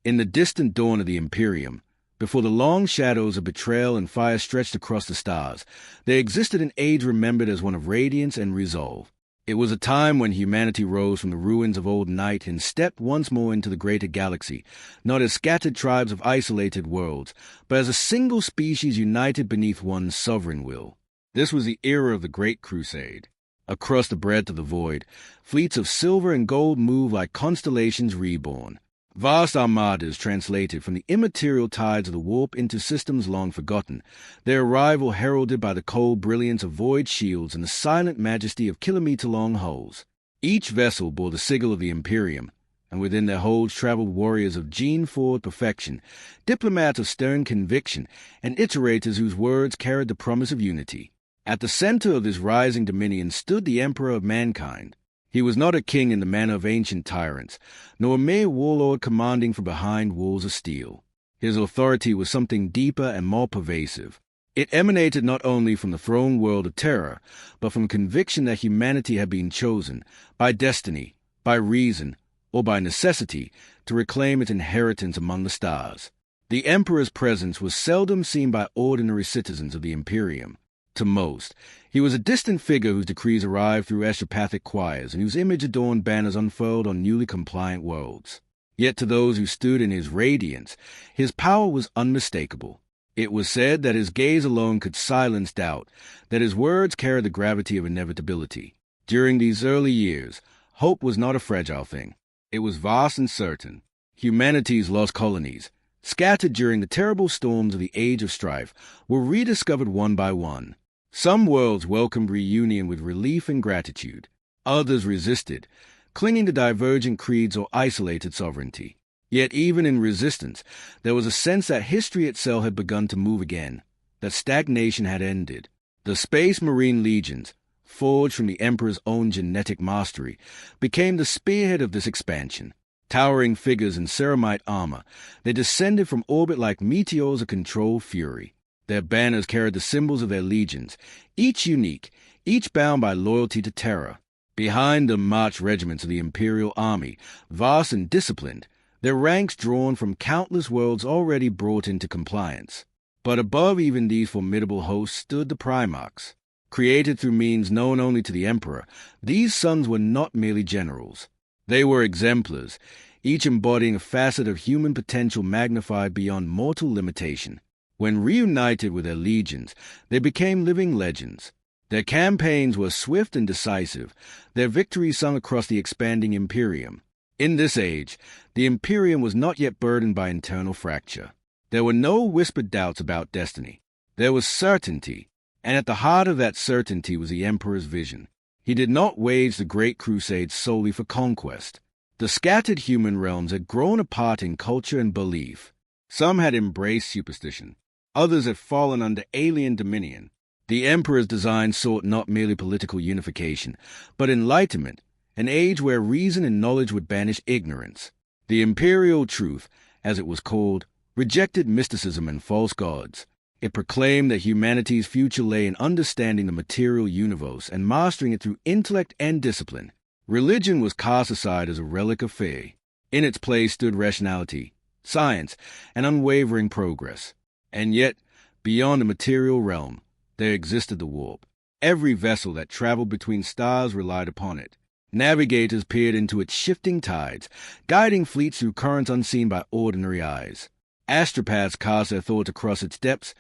In the distant dawn of the Imperium, before the long shadows of betrayal and fire stretched across the stars, there existed an age remembered as one of radiance and resolve. It was a time when humanity rose from the ruins of old night and stepped once more into the greater galaxy, not as scattered tribes of isolated worlds, but as a single species united beneath one sovereign will. This was the era of the Great Crusade. Across the breadth of the void, fleets of silver and gold moved like constellations reborn. Vast armadas translated from the immaterial tides of the warp into systems long forgotten, their arrival heralded by the cold brilliance of void shields and the silent majesty of kilometer-long hulls. Each vessel bore the sigil of the Imperium, and within their holds traveled warriors of gene-forward perfection, diplomats of stern conviction, and iterators whose words carried the promise of unity. At the center of this rising dominion stood the Emperor of mankind. He was not a king in the manner of ancient tyrants, nor a mere warlord commanding from behind walls of steel. His authority was something deeper and more pervasive. It emanated not only from the throne world of Terra, but from conviction that humanity had been chosen, by destiny, by reason, or by necessity, to reclaim its inheritance among the stars. The Emperor's presence was seldom seen by ordinary citizens of the Imperium. To most, he was a distant figure whose decrees arrived through astropathic choirs and whose image-adorned banners unfurled on newly compliant worlds. Yet to those who stood in his radiance, his power was unmistakable. It was said that his gaze alone could silence doubt, that his words carried the gravity of inevitability. During these early years, hope was not a fragile thing. It was vast and certain. Humanity's lost colonies, scattered during the terrible storms of the Age of Strife, were rediscovered one by one. Some worlds welcomed reunion with relief and gratitude. Others resisted, clinging to divergent creeds or isolated sovereignty. Yet even in resistance, there was a sense that history itself had begun to move again, that stagnation had ended. The Space Marine Legions, forged from the Emperor's own genetic mastery, became the spearhead of this expansion. Towering figures in ceramite armor, they descended from orbit like meteors of controlled fury. Their banners carried the symbols of their legions, each unique, each bound by loyalty to Terra. Behind them marched regiments of the Imperial Army, vast and disciplined, their ranks drawn from countless worlds already brought into compliance. But above even these formidable hosts stood the Primarchs. Created through means known only to the Emperor, these sons were not merely generals. They were exemplars, each embodying a facet of human potential magnified beyond mortal limitation. When reunited with their legions, they became living legends. Their campaigns were swift and decisive, their victories sung across the expanding Imperium. In this age, the Imperium was not yet burdened by internal fracture. There were no whispered doubts about destiny. There was certainty, and at the heart of that certainty was the Emperor's vision. He did not wage the Great Crusade solely for conquest. The scattered human realms had grown apart in culture and belief. Some had embraced superstition. Others had fallen under alien dominion. The Emperor's design sought not merely political unification, but enlightenment, an age where reason and knowledge would banish ignorance. The imperial truth, as it was called, rejected mysticism and false gods. It proclaimed that humanity's future lay in understanding the material universe and mastering it through intellect and discipline. Religion was cast aside as a relic of fae. In its place stood rationality, science, and unwavering progress. And yet, beyond the material realm, there existed the warp. Every vessel that traveled between stars relied upon it. Navigators peered into its shifting tides, guiding fleets through currents unseen by ordinary eyes. Astropaths cast their thoughts across its depths,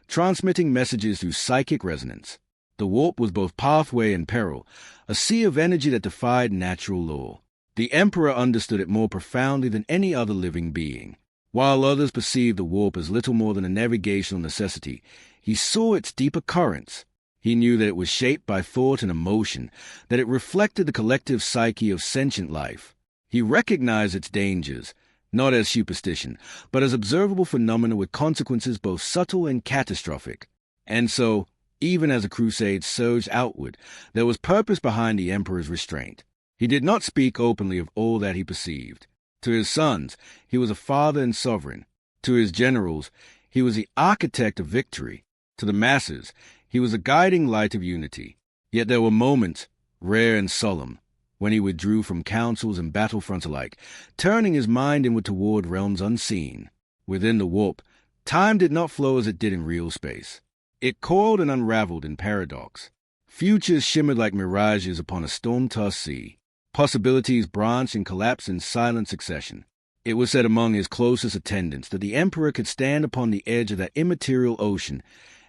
transmitting messages through psychic resonance. The warp was both pathway and peril, a sea of energy that defied natural law. The Emperor understood it more profoundly than any other living being. While others perceived the warp as little more than a navigational necessity, he saw its deeper currents. He knew that it was shaped by thought and emotion, that it reflected the collective psyche of sentient life. He recognized its dangers, not as superstition, but as observable phenomena with consequences both subtle and catastrophic. And so, even as the crusade surged outward, there was purpose behind the Emperor's restraint. He did not speak openly of all that he perceived. To his sons, he was a father and sovereign. To his generals, he was the architect of victory. To the masses, he was a guiding light of unity. Yet there were moments, rare and solemn, when he withdrew from councils and battlefronts alike, turning his mind inward toward realms unseen. Within the warp, time did not flow as it did in real space. It coiled and unraveled in paradox. Futures shimmered like mirages upon a storm-tossed sea. Possibilities branched and collapsed in silent succession. It was said among his closest attendants that the Emperor could stand upon the edge of that immaterial ocean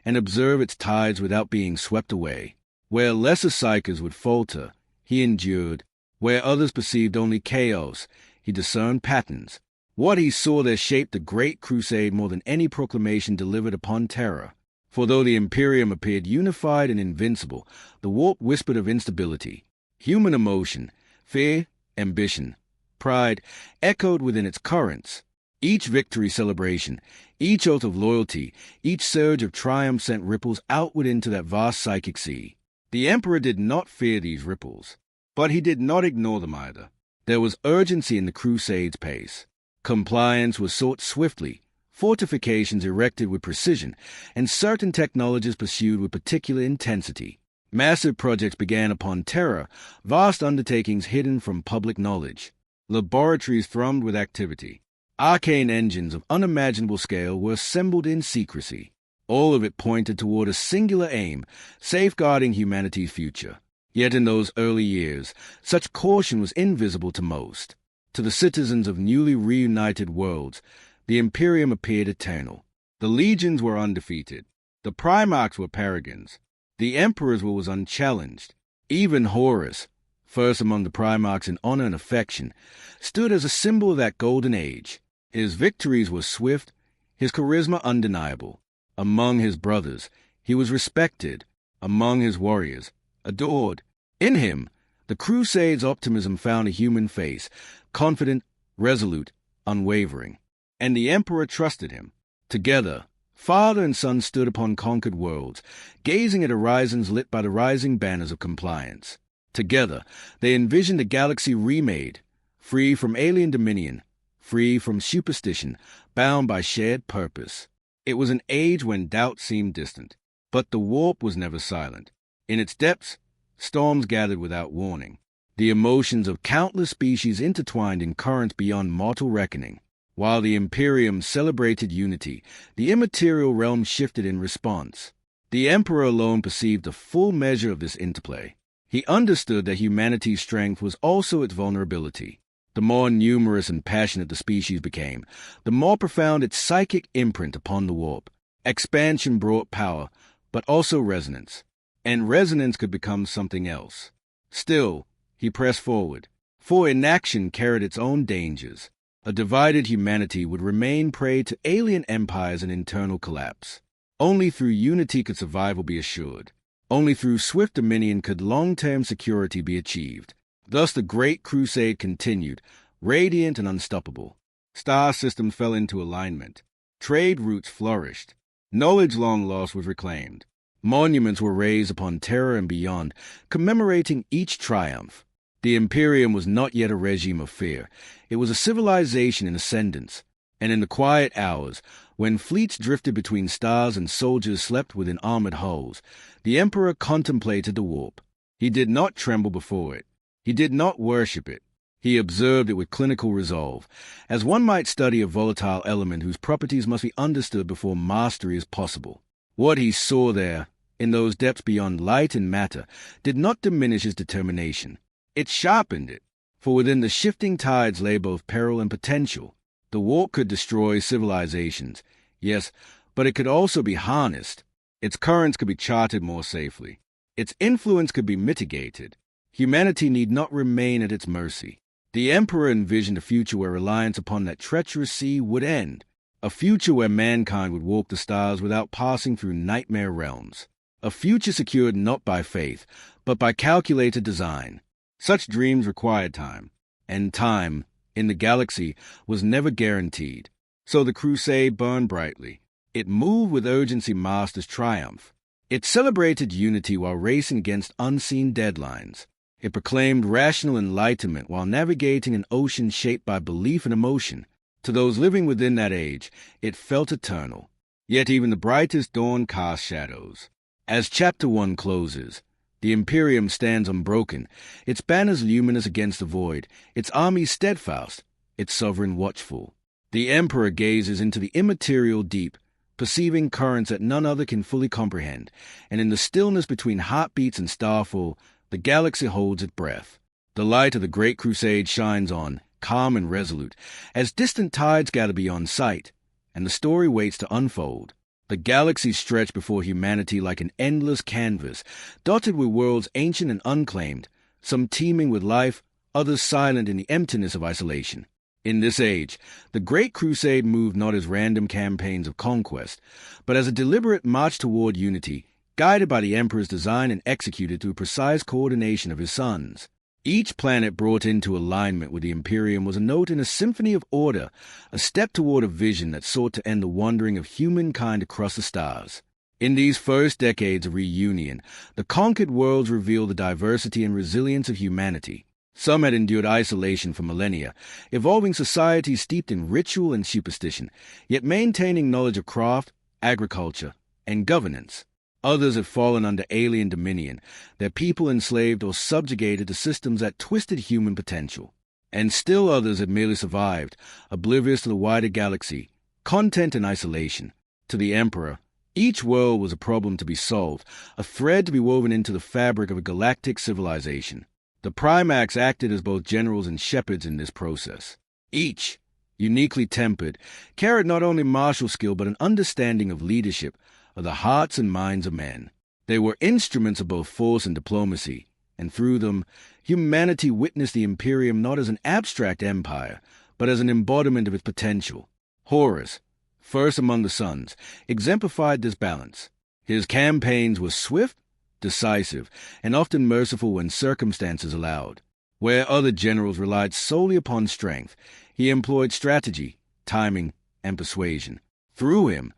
and observe its tides without being swept away. Where lesser psychers would falter, he endured. Where others perceived only chaos, he discerned patterns. What he saw there shaped the Great Crusade more than any proclamation delivered upon Terra. For though the Imperium appeared unified and invincible, the warp whispered of instability. Human emotion, fear, ambition, pride, echoed within its currents. Each victory celebration, each oath of loyalty, each surge of triumph sent ripples outward into that vast psychic sea. The Emperor did not fear these ripples, but he did not ignore them either. There was urgency in the Crusade's pace. Compliance was sought swiftly, fortifications erected with precision, and certain technologies pursued with particular intensity. Massive projects began upon Terra, vast undertakings hidden from public knowledge. Laboratories thrummed with activity. Arcane engines of unimaginable scale were assembled in secrecy. All of it pointed toward a singular aim, safeguarding humanity's future. Yet in those early years, such caution was invisible to most. To the citizens of newly reunited worlds, the Imperium appeared eternal. The legions were undefeated. The Primarchs were paragons. The Emperor's will was unchallenged. Even Horus, first among the Primarchs in honor and affection, stood as a symbol of that golden age. His victories were swift, his charisma undeniable. Among his brothers, he was respected. Among his warriors, adored. In him, the Crusade's optimism found a human face, confident, resolute, unwavering. And the Emperor trusted him. Together, father and son stood upon conquered worlds, gazing at horizons lit by the rising banners of compliance. Together, they envisioned a galaxy remade, free from alien dominion, free from superstition, bound by shared purpose. It was an age when doubt seemed distant, but the warp was never silent. In its depths, storms gathered without warning. The emotions of countless species intertwined in currents beyond mortal reckoning. While the Imperium celebrated unity, the immaterial realm shifted in response. The Emperor alone perceived the full measure of this interplay. He understood that humanity's strength was also its vulnerability. The more numerous and passionate the species became, the more profound its psychic imprint upon the warp. Expansion brought power, but also resonance. And resonance could become something else. Still, he pressed forward, for inaction carried its own dangers. A divided humanity would remain prey to alien empires and internal collapse. Only through unity could survival be assured. Only through swift dominion could long-term security be achieved. Thus the Great Crusade continued, radiant and unstoppable. Star systems fell into alignment. Trade routes flourished. Knowledge long lost was reclaimed. Monuments were raised upon Terra and beyond, commemorating each triumph. The Imperium was not yet a regime of fear. It was a civilization in ascendance. And in the quiet hours, when fleets drifted between stars and soldiers slept within armored hulls, the Emperor contemplated the warp. He did not tremble before it. He did not worship it. He observed it with clinical resolve, as one might study a volatile element whose properties must be understood before mastery is possible. What he saw there, in those depths beyond light and matter, did not diminish his determination. It sharpened it, for within the shifting tides lay both peril and potential. The warp could destroy civilizations, yes, but it could also be harnessed. Its currents could be charted more safely. Its influence could be mitigated. Humanity need not remain at its mercy. The Emperor envisioned a future where reliance upon that treacherous sea would end, a future where mankind would walk the stars without passing through nightmare realms, a future secured not by faith, but by calculated design. Such dreams required time, and time, in the galaxy, was never guaranteed. So the crusade burned brightly. It moved with urgency master's triumph. It celebrated unity while racing against unseen deadlines. It proclaimed rational enlightenment while navigating an ocean shaped by belief and emotion. To those living within that age, it felt eternal. Yet even the brightest dawn cast shadows. As Chapter 1 closes, The Imperium stands unbroken, its banners luminous against the void, its armies steadfast, its sovereign watchful. The Emperor gazes into the immaterial deep, perceiving currents that none other can fully comprehend, and in the stillness between heartbeats and starfall, the galaxy holds its breath. The light of the Great Crusade shines on, calm and resolute, as distant tides gather beyond sight, and the story waits to unfold. The galaxies stretch before humanity like an endless canvas, dotted with worlds ancient and unclaimed, some teeming with life, others silent in the emptiness of isolation. In this age, the Great Crusade moved not as random campaigns of conquest, but as a deliberate march toward unity, guided by the Emperor's design and executed through precise coordination of his sons. Each planet brought into alignment with the Imperium was a note in a symphony of order, a step toward a vision that sought to end the wandering of humankind across the stars. In these first decades of reunion, the conquered worlds reveal the diversity and resilience of humanity. Some had endured isolation for millennia, evolving societies steeped in ritual and superstition, yet maintaining knowledge of craft, agriculture, and governance. Others had fallen under alien dominion, their people enslaved or subjugated to systems that twisted human potential. And still others had merely survived, oblivious to the wider galaxy, content in isolation. To the Emperor, each world was a problem to be solved, a thread to be woven into the fabric of a galactic civilization. The Primax acted as both generals and shepherds in this process. Each, uniquely tempered, carried not only martial skill but an understanding of leadership, of the hearts and minds of men. They were instruments of both force and diplomacy, and through them, humanity witnessed the Imperium not as an abstract empire, but as an embodiment of its potential. Horus, first among the sons, exemplified this balance. His campaigns were swift, decisive, and often merciful when circumstances allowed. Where other generals relied solely upon strength, he employed strategy, timing, and persuasion. Through him,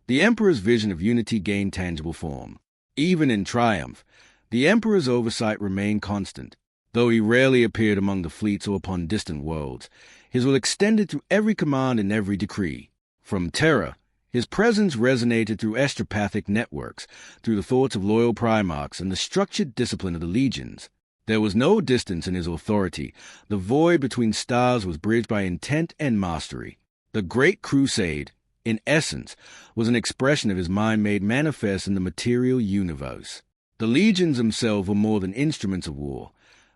the Emperor's vision of unity gained tangible form. Even in triumph, the Emperor's oversight remained constant. Though he rarely appeared among the fleets or upon distant worlds, his will extended through every command and every decree. From Terra, his presence resonated through astropathic networks, through the thoughts of loyal Primarchs and the structured discipline of the legions. There was no distance in his authority. The void between stars was bridged by intent and mastery. The Great Crusade, in essence, was an expression of his mind made manifest in the material universe. The legions themselves were more than instruments of war.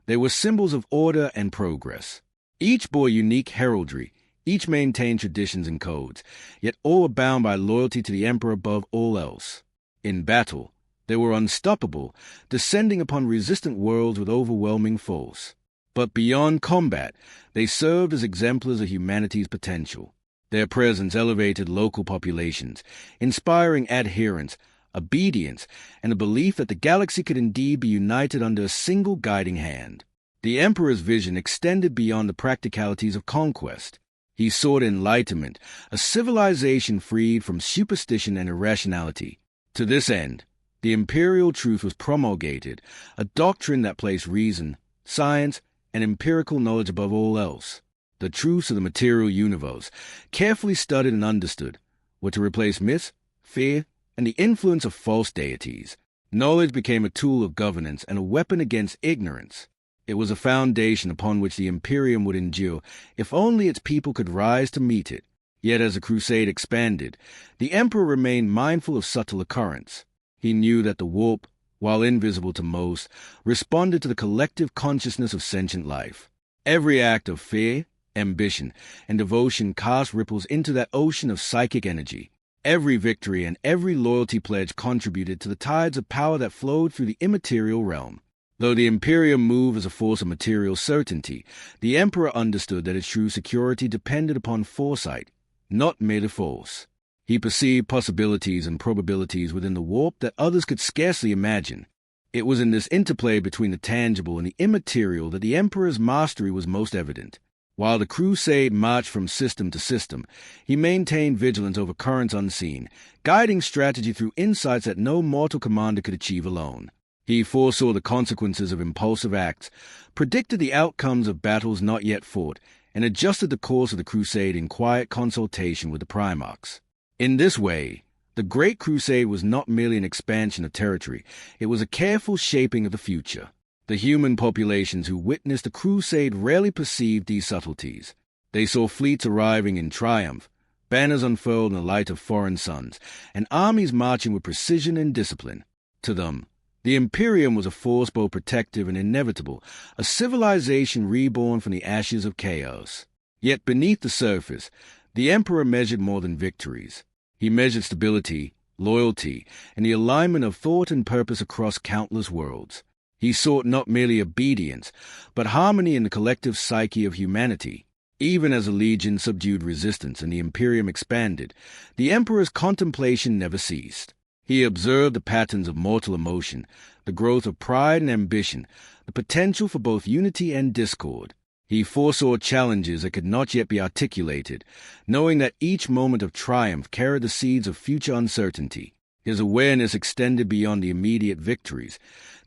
They were symbols of order and progress. Each bore unique heraldry, each maintained traditions and codes, yet all were bound by loyalty to the Emperor above all else. In battle, they were unstoppable, descending upon resistant worlds with overwhelming force. But beyond combat, they served as exemplars of humanity's potential. Their presence elevated local populations, inspiring adherence, obedience, and a belief that the galaxy could indeed be united under a single guiding hand. The Emperor's vision extended beyond the practicalities of conquest. He sought enlightenment, a civilization freed from superstition and irrationality. To this end, the imperial truth was promulgated, a doctrine that placed reason, science, and empirical knowledge above all else. The truths of the material universe, carefully studied and understood, were to replace myth, fear, and the influence of false deities. Knowledge became a tool of governance and a weapon against ignorance. It was a foundation upon which the Imperium would endure if only its people could rise to meet it. Yet as the crusade expanded, the Emperor remained mindful of subtle occurrence. He knew that the warp, while invisible to most, responded to the collective consciousness of sentient life. Every act of fear, ambition, and devotion cast ripples into that ocean of psychic energy. Every victory and every loyalty pledge contributed to the tides of power that flowed through the immaterial realm. Though the Imperium moved as a force of material certainty, the Emperor understood that its true security depended upon foresight, not mere force. He perceived possibilities and probabilities within the warp that others could scarcely imagine. It was in this interplay between the tangible and the immaterial that the Emperor's mastery was most evident. While the crusade marched from system to system, he maintained vigilance over currents unseen, guiding strategy through insights that no mortal commander could achieve alone. He foresaw the consequences of impulsive acts, predicted the outcomes of battles not yet fought, and adjusted the course of the crusade in quiet consultation with the Primarchs. In this way, The Great Crusade was not merely an expansion of territory, it was a careful shaping of the future. The human populations who witnessed the crusade rarely perceived these subtleties. They saw fleets arriving in triumph, banners unfurled in the light of foreign suns, and armies marching with precision and discipline. To them, the Imperium was a force both protective and inevitable, a civilization reborn from the ashes of chaos. Yet beneath the surface, the Emperor measured more than victories. He measured stability, loyalty, and the alignment of thought and purpose across countless worlds. He sought not merely obedience, but harmony in the collective psyche of humanity. Even as the legion subdued resistance and the Imperium expanded, the Emperor's contemplation never ceased. He observed the patterns of mortal emotion, the growth of pride and ambition, the potential for both unity and discord. He foresaw challenges that could not yet be articulated, knowing that each moment of triumph carried the seeds of future uncertainty. His awareness extended beyond the immediate victories,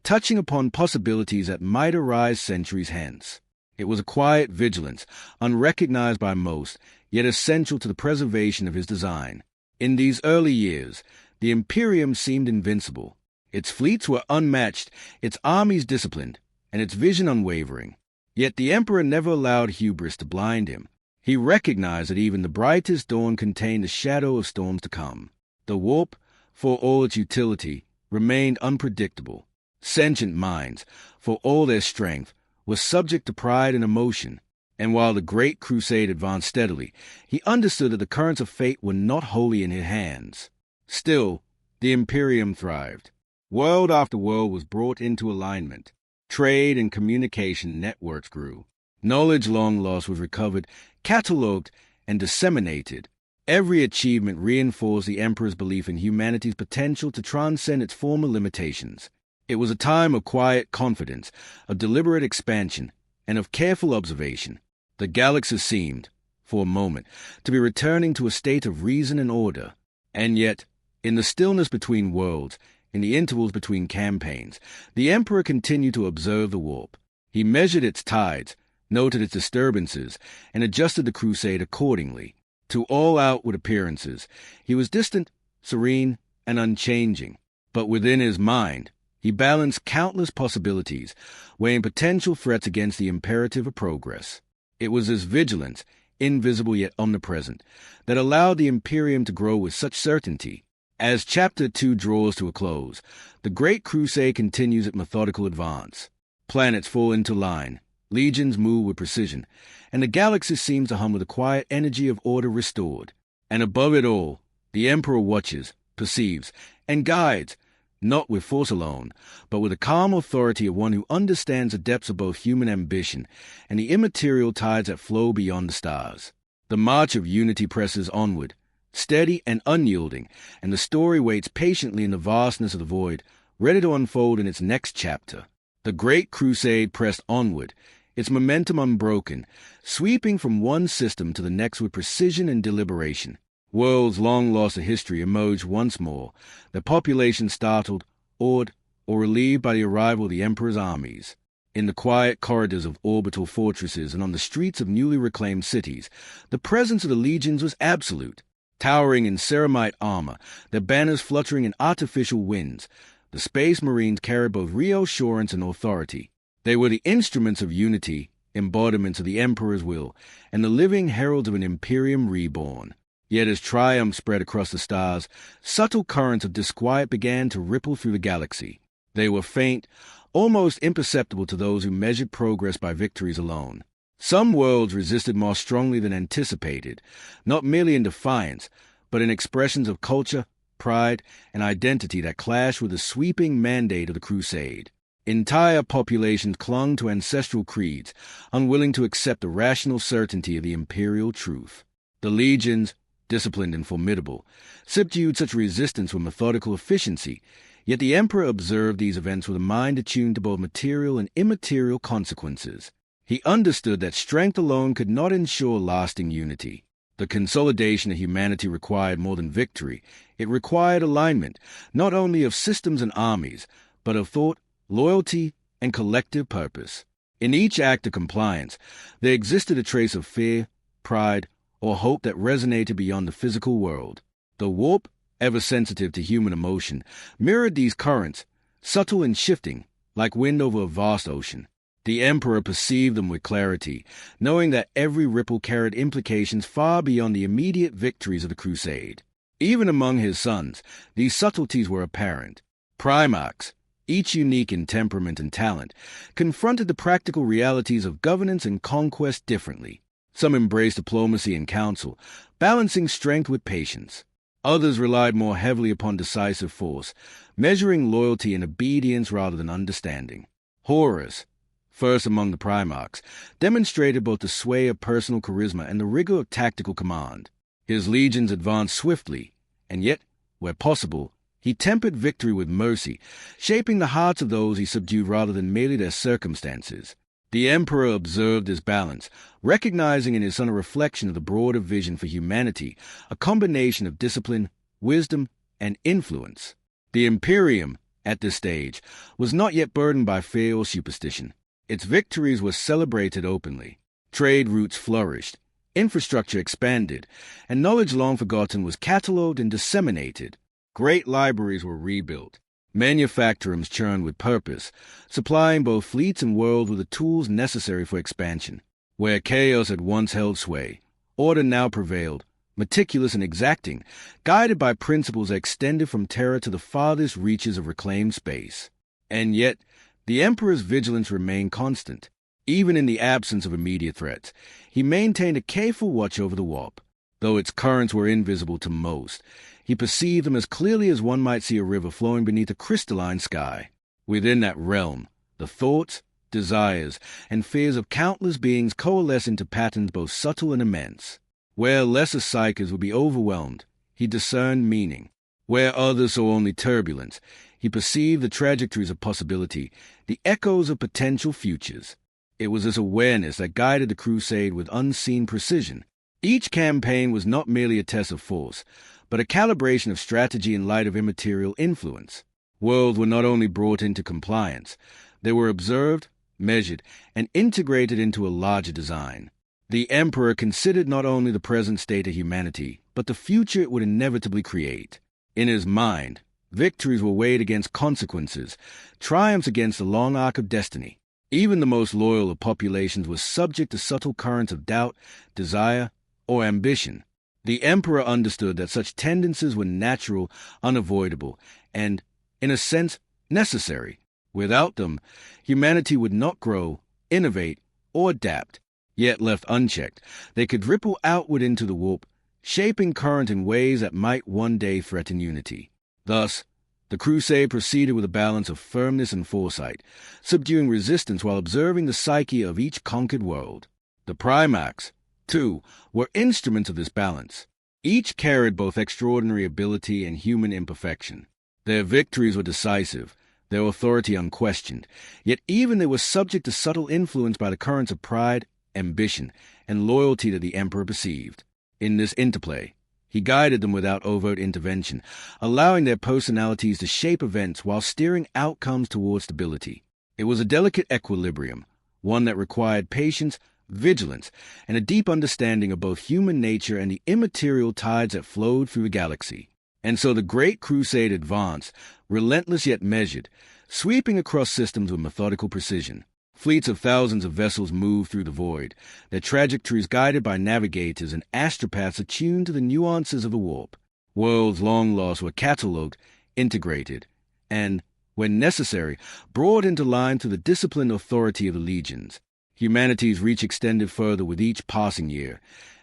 touching upon possibilities that might arise centuries hence. It was a quiet vigilance, unrecognized by most, yet essential to the preservation of his design. In these early years, the Imperium seemed invincible. Its fleets were unmatched, its armies disciplined, and its vision unwavering. Yet the Emperor never allowed hubris to blind him. He recognized that even the brightest dawn contained the shadow of storms to come. The warp, for all its utility, remained unpredictable. Sentient minds, for all their strength, were subject to pride and emotion. And while the Great Crusade advanced steadily, he understood that the currents of fate were not wholly in his hands. Still, the Imperium thrived. World after world was brought into alignment. Trade and communication networks grew. Knowledge long lost was recovered, catalogued, and disseminated. Every achievement reinforced the Emperor's belief in humanity's potential to transcend its former limitations. It was a time of quiet confidence, of deliberate expansion, and of careful observation. The galaxy seemed, for a moment, to be returning to a state of reason and order. And yet, in the stillness between worlds, in the intervals between campaigns, the Emperor continued to observe the warp. He measured its tides, noted its disturbances, and adjusted the crusade accordingly. To all outward appearances, he was distant, serene, and unchanging. But within his mind, he balanced countless possibilities, weighing potential threats against the imperative of progress. It was this vigilance, invisible yet omnipresent, that allowed the Imperium to grow with such certainty. As Chapter 2 draws to a close, the Great Crusade continues its methodical advance. Planets fall into line, legions move with precision, and the galaxy seems to hum with the quiet energy of order restored. And above it all, the Emperor watches, perceives, and guides, not with force alone, but with the calm authority of one who understands the depths of both human ambition and the immaterial tides that flow beyond the stars. The march of unity presses onward, steady and unyielding, and the story waits patiently in the vastness of the void, ready to unfold in its next chapter. The Great Crusade pressed onward, its momentum unbroken, sweeping from one system to the next with precision and deliberation. Worlds long lost to history emerged once more, their populations startled, awed, or relieved by the arrival of the Emperor's armies. In the quiet corridors of orbital fortresses and on the streets of newly reclaimed cities, the presence of the legions was absolute. Towering in ceramite armor, their banners fluttering in artificial winds, the Space Marines carried both reassurance and authority. They were the instruments of unity, embodiments of the Emperor's will, and the living heralds of an Imperium reborn. Yet as triumph spread across the stars, subtle currents of disquiet began to ripple through the galaxy. They were faint, almost imperceptible to those who measured progress by victories alone. Some worlds resisted more strongly than anticipated, not merely in defiance, but in expressions of culture, pride, and identity that clashed with the sweeping mandate of the Crusade. Entire populations clung to ancestral creeds, unwilling to accept the rational certainty of the imperial truth. The legions, disciplined and formidable, subdued such resistance with methodical efficiency, yet the Emperor observed these events with a mind attuned to both material and immaterial consequences. He understood that strength alone could not ensure lasting unity. The consolidation of humanity required more than victory. It required alignment, not only of systems and armies, but of thought, loyalty, and collective purpose. In each act of compliance, there existed a trace of fear, pride, or hope that resonated beyond the physical world. The warp, ever sensitive to human emotion, mirrored these currents, subtle and shifting, like wind over a vast ocean. The emperor perceived them with clarity, knowing that every ripple carried implications far beyond the immediate victories of the crusade. Even among his sons, these subtleties were apparent. Primarchs, each unique in temperament and talent, confronted the practical realities of governance and conquest differently. Some embraced diplomacy and counsel, balancing strength with patience. Others relied more heavily upon decisive force, measuring loyalty in obedience rather than understanding. Horus, first among the Primarchs, demonstrated both the sway of personal charisma and the rigor of tactical command. His legions advanced swiftly, and yet, where possible, he tempered victory with mercy, shaping the hearts of those he subdued rather than merely their circumstances. The emperor observed this balance, recognizing in his son a reflection of the broader vision for humanity, a combination of discipline, wisdom, and influence. The Imperium, at this stage, was not yet burdened by fear or superstition. Its victories were celebrated openly. Trade routes flourished, infrastructure expanded, and knowledge long forgotten was catalogued and disseminated. Great libraries were rebuilt. Manufactorums churned with purpose, supplying both fleets and worlds with the tools necessary for expansion. Where chaos had once held sway, order now prevailed, meticulous and exacting, guided by principles that extended from Terra to the farthest reaches of reclaimed space. And yet, the Emperor's vigilance remained constant. Even in the absence of immediate threats, he maintained a careful watch over the warp. Though its currents were invisible to most, he perceived them as clearly as one might see a river flowing beneath a crystalline sky. Within that realm, the thoughts, desires, and fears of countless beings coalesce into patterns both subtle and immense. Where lesser psychers would be overwhelmed, he discerned meaning. Where others saw only turbulence, he perceived the trajectories of possibility, the echoes of potential futures. It was this awareness that guided the crusade with unseen precision. Each campaign was not merely a test of force, but a calibration of strategy in light of immaterial influence. Worlds were not only brought into compliance, they were observed, measured, and integrated into a larger design. The Emperor considered not only the present state of humanity, but the future it would inevitably create. In his mind, victories were weighed against consequences, triumphs against the long arc of destiny. Even the most loyal of populations was subject to subtle currents of doubt, desire, or ambition. The Emperor understood that such tendencies were natural, unavoidable, and, in a sense, necessary. Without them, humanity would not grow, innovate, or adapt. Yet left unchecked, they could ripple outward into the warp, shaping current in ways that might one day threaten unity. Thus, the crusade proceeded with a balance of firmness and foresight, subduing resistance while observing the psyche of each conquered world. The Primarchs, too, were instruments of this balance. Each carried both extraordinary ability and human imperfection. Their victories were decisive, their authority unquestioned, yet even they were subject to subtle influence by the currents of pride, ambition, and loyalty that the Emperor perceived. In this interplay, he guided them without overt intervention, allowing their personalities to shape events while steering outcomes toward stability. It was a delicate equilibrium, one that required patience, vigilance, and a deep understanding of both human nature and the immaterial tides that flowed through the galaxy. And so the Great Crusade advanced, relentless yet measured, sweeping across systems with methodical precision. Fleets of thousands of vessels moved through the void, their trajectories guided by navigators and astropaths attuned to the nuances of the warp. Worlds long lost were catalogued, integrated, and, when necessary, brought into line through the disciplined authority of the legions. Humanity's reach extended further with each passing year,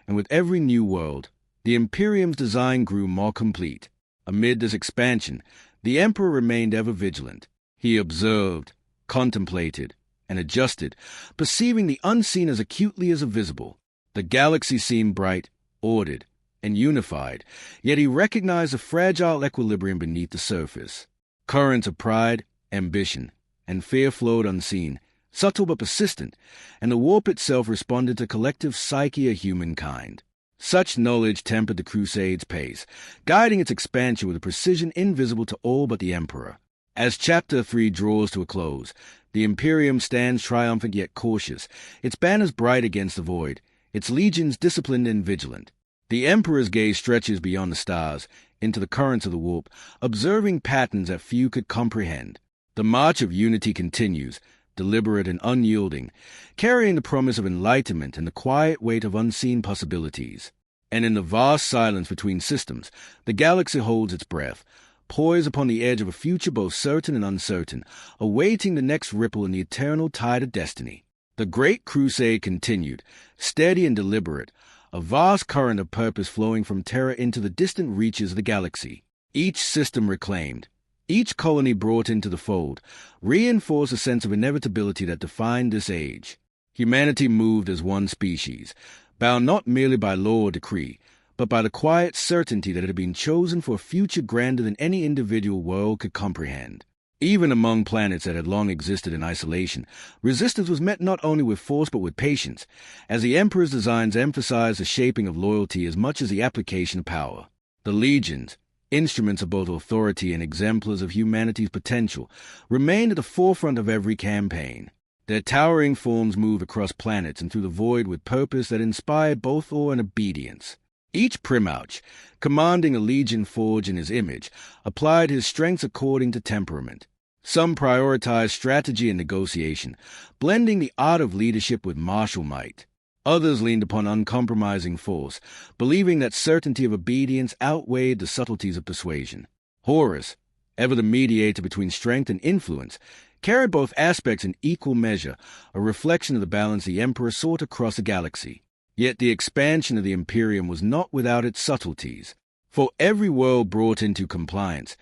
and with every new world, the Imperium's design grew more complete. Amid this expansion, the Emperor remained ever vigilant. He observed, contemplated, and adjusted, perceiving the unseen as acutely as the visible. The galaxy seemed bright, ordered, and unified, yet he recognized a fragile equilibrium beneath the surface. Currents of pride, ambition, and fear flowed unseen, subtle but persistent, and the warp itself responded to collective psyche of humankind. Such knowledge tempered the Crusade's pace, guiding its expansion with a precision invisible to all but the Emperor. As Chapter 3 draws to a close, the Imperium stands triumphant yet cautious, its banners bright against the void, its legions disciplined and vigilant. The Emperor's gaze stretches beyond the stars, into the currents of the warp, observing patterns that few could comprehend. The march of unity continues, deliberate and unyielding, carrying the promise of enlightenment and the quiet weight of unseen possibilities. And in the vast silence between systems, the galaxy holds its breath, poised upon the edge of a future both certain and uncertain, awaiting the next ripple in the eternal tide of destiny. The Great Crusade continued, steady and deliberate, a vast current of purpose flowing from Terra into the distant reaches of the galaxy. Each system reclaimed, each colony brought into the fold, reinforced a sense of inevitability that defined this age. Humanity moved as one species, bound not merely by law or decree, but by the quiet certainty that it had been chosen for a future grander than any individual world could comprehend. Even among planets that had long existed in isolation, resistance was met not only with force but with patience, as the Emperor's designs emphasized the shaping of loyalty as much as the application of power. The legions, instruments of both authority and exemplars of humanity's potential, remained at the forefront of every campaign. Their towering forms moved across planets and through the void with purpose that inspired both awe and obedience. Each primouch, commanding a legion forged in his image, applied his strengths according to temperament. Some prioritized strategy and negotiation, blending the art of leadership with martial might. Others leaned upon uncompromising force, believing that certainty of obedience outweighed the subtleties of persuasion. Horus, ever the mediator between strength and influence, carried both aspects in equal measure, a reflection of the balance the Emperor sought across the galaxy. Yet the expansion of the Imperium was not without its subtleties. For every world brought into compliance,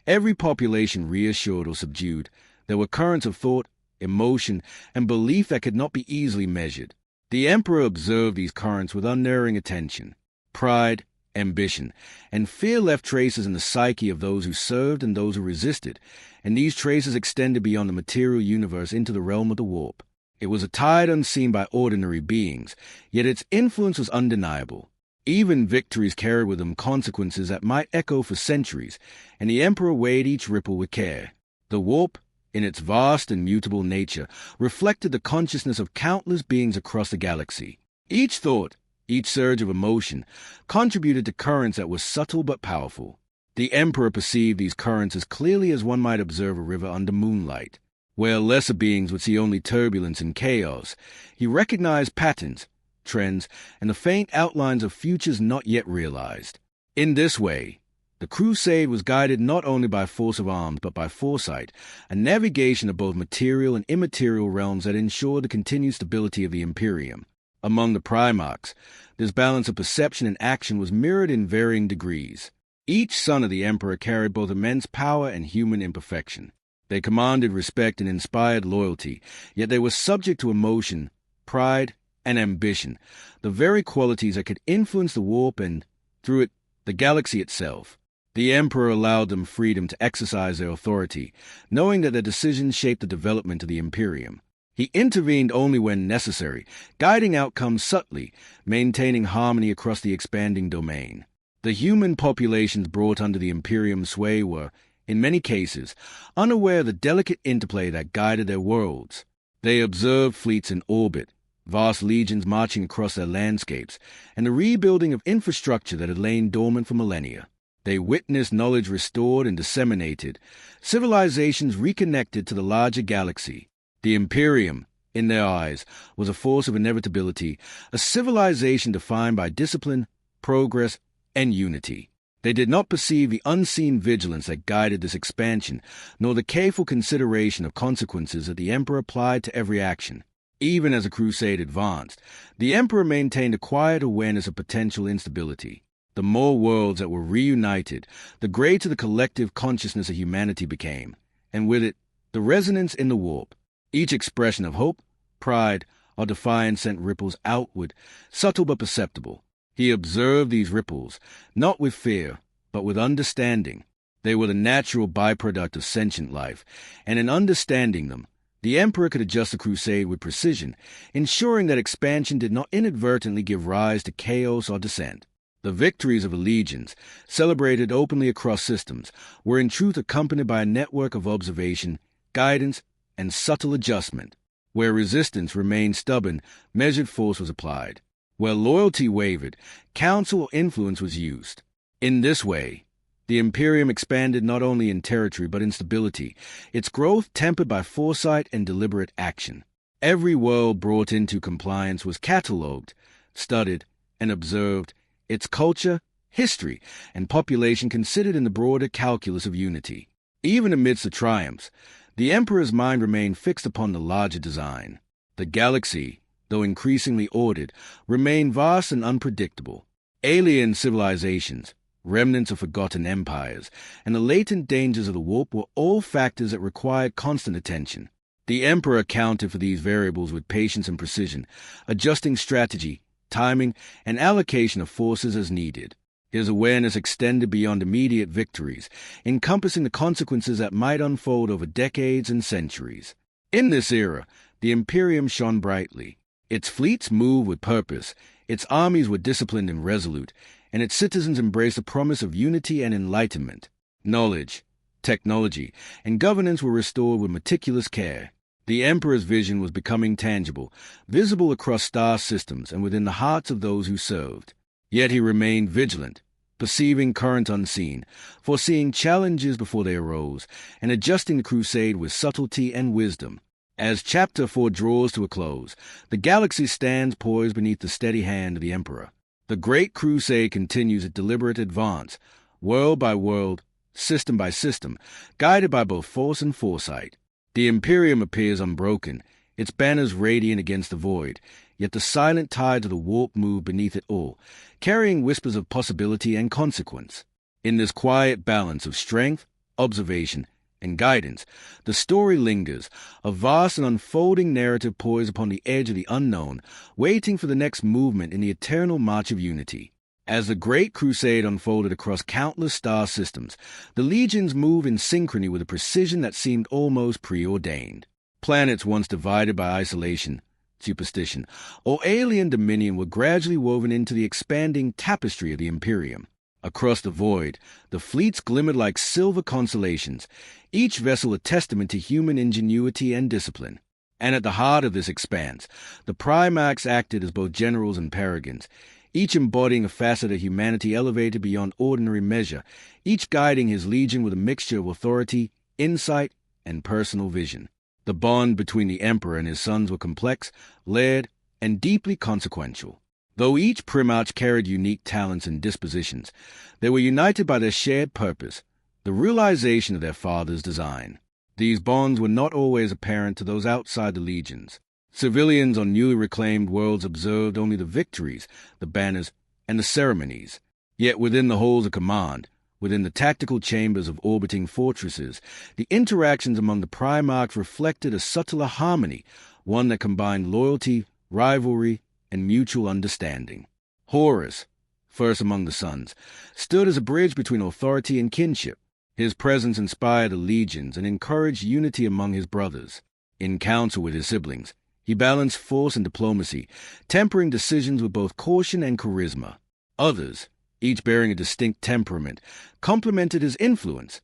every population reassured or subdued, there were currents of thought, emotion, and belief that could not be easily measured. The Emperor observed these currents with unerring attention. Pride, ambition, and fear left traces in the psyche of those who served and those who resisted, and these traces extended beyond the material universe into the realm of the warp. It was a tide unseen by ordinary beings, yet its influence was undeniable. Even victories carried with them consequences that might echo for centuries, and the Emperor weighed each ripple with care. The warp, in its vast and mutable nature, reflected the consciousness of countless beings across the galaxy. Each thought, each surge of emotion, contributed to currents that were subtle but powerful. The Emperor perceived these currents as clearly as one might observe a river under moonlight. Where lesser beings would see only turbulence and chaos, he recognized patterns, trends, and the faint outlines of futures not yet realized. In this way, the crusade was guided not only by force of arms but by foresight, a navigation of both material and immaterial realms that ensured the continued stability of the Imperium. Among the Primarchs, this balance of perception and action was mirrored in varying degrees. Each son of the Emperor carried both immense power and human imperfection. They commanded respect and inspired loyalty, yet they were subject to emotion, pride, and ambition, the very qualities that could influence the warp and, through it, the galaxy itself. The Emperor allowed them freedom to exercise their authority, knowing that their decisions shaped the development of the Imperium. He intervened only when necessary, guiding outcomes subtly, maintaining harmony across the expanding domain. The human populations brought under the Imperium's sway were, in many cases, unaware of the delicate interplay that guided their worlds. They observed fleets in orbit, vast legions marching across their landscapes, and the rebuilding of infrastructure that had lain dormant for millennia. They witnessed knowledge restored and disseminated, civilizations reconnected to the larger galaxy. The Imperium, in their eyes, was a force of inevitability, a civilization defined by discipline, progress, and unity. They did not perceive the unseen vigilance that guided this expansion, nor the careful consideration of consequences that the Emperor applied to every action. Even as the crusade advanced, the Emperor maintained a quiet awareness of potential instability. The more worlds that were reunited, the greater the collective consciousness of humanity became, and with it, the resonance in the warp. Each expression of hope, pride, or defiance sent ripples outward, subtle but perceptible. He observed these ripples, not with fear, but with understanding. They were the natural byproduct of sentient life, and in understanding them, the Emperor could adjust the crusade with precision, ensuring that expansion did not inadvertently give rise to chaos or dissent. The victories of the legions, celebrated openly across systems, were in truth accompanied by a network of observation, guidance, and subtle adjustment. Where resistance remained stubborn, measured force was applied. Where loyalty wavered, counsel or influence was used. In this way, The Imperium expanded not only in territory but in stability, its growth tempered by foresight and deliberate action. Every world brought into compliance was catalogued, studied, and observed, its culture, history, and population considered in the broader calculus of unity. Even amidst the triumphs, the Emperor's mind remained fixed upon the larger design. The galaxy, though increasingly ordered, remained vast and unpredictable. Alien civilizations, remnants of forgotten empires, and the latent dangers of the warp were all factors that required constant attention. The Emperor accounted for these variables with patience and precision, adjusting strategy, timing, and allocation of forces as needed. His awareness extended beyond immediate victories, encompassing the consequences that might unfold over decades and centuries. In this era, the Imperium shone brightly. Its fleets moved with purpose, its armies were disciplined and resolute, and its citizens embraced the promise of unity and enlightenment. Knowledge, technology, and governance were restored with meticulous care. The Emperor's vision was becoming tangible, visible across star systems and within the hearts of those who served. Yet he remained vigilant, perceiving current unseen, foreseeing challenges before they arose, and adjusting the crusade with subtlety and wisdom. As Chapter 4 draws to a close, the galaxy stands poised beneath the steady hand of the Emperor. The Great Crusade continues its deliberate advance, world by world, system by system, guided by both force and foresight. The Imperium appears unbroken, its banners radiant against the void, yet the silent tides of the warp move beneath it all, carrying whispers of possibility and consequence. In this quiet balance of strength, observation, and guidance, the story lingers, a vast and unfolding narrative poised upon the edge of the unknown, waiting for the next movement in the eternal march of unity. As the Great Crusade unfolded across countless star systems, the legions moved in synchrony with a precision that seemed almost preordained. Planets once divided by isolation, superstition, or alien dominion were gradually woven into the expanding tapestry of the Imperium. Across the void, the fleets glimmered like silver constellations, each vessel a testament to human ingenuity and discipline. And at the heart of this expanse, the Primarchs acted as both generals and paragons, each embodying a facet of humanity elevated beyond ordinary measure, each guiding his legion with a mixture of authority, insight, and personal vision. The bond between the Emperor and his sons were complex, layered, and deeply consequential. Though each Primarch carried unique talents and dispositions, they were united by their shared purpose, the realization of their father's design. These bonds were not always apparent to those outside the legions. Civilians on newly reclaimed worlds observed only the victories, the banners, and the ceremonies. Yet within the halls of command, within the tactical chambers of orbiting fortresses, the interactions among the Primarchs reflected a subtler harmony, one that combined loyalty, rivalry, and mutual understanding. Horus, first among the sons, stood as a bridge between authority and kinship. His presence inspired the legions and encouraged unity among his brothers. In council with his siblings, he balanced force and diplomacy, tempering decisions with both caution and charisma. Others, each bearing a distinct temperament, complemented his influence.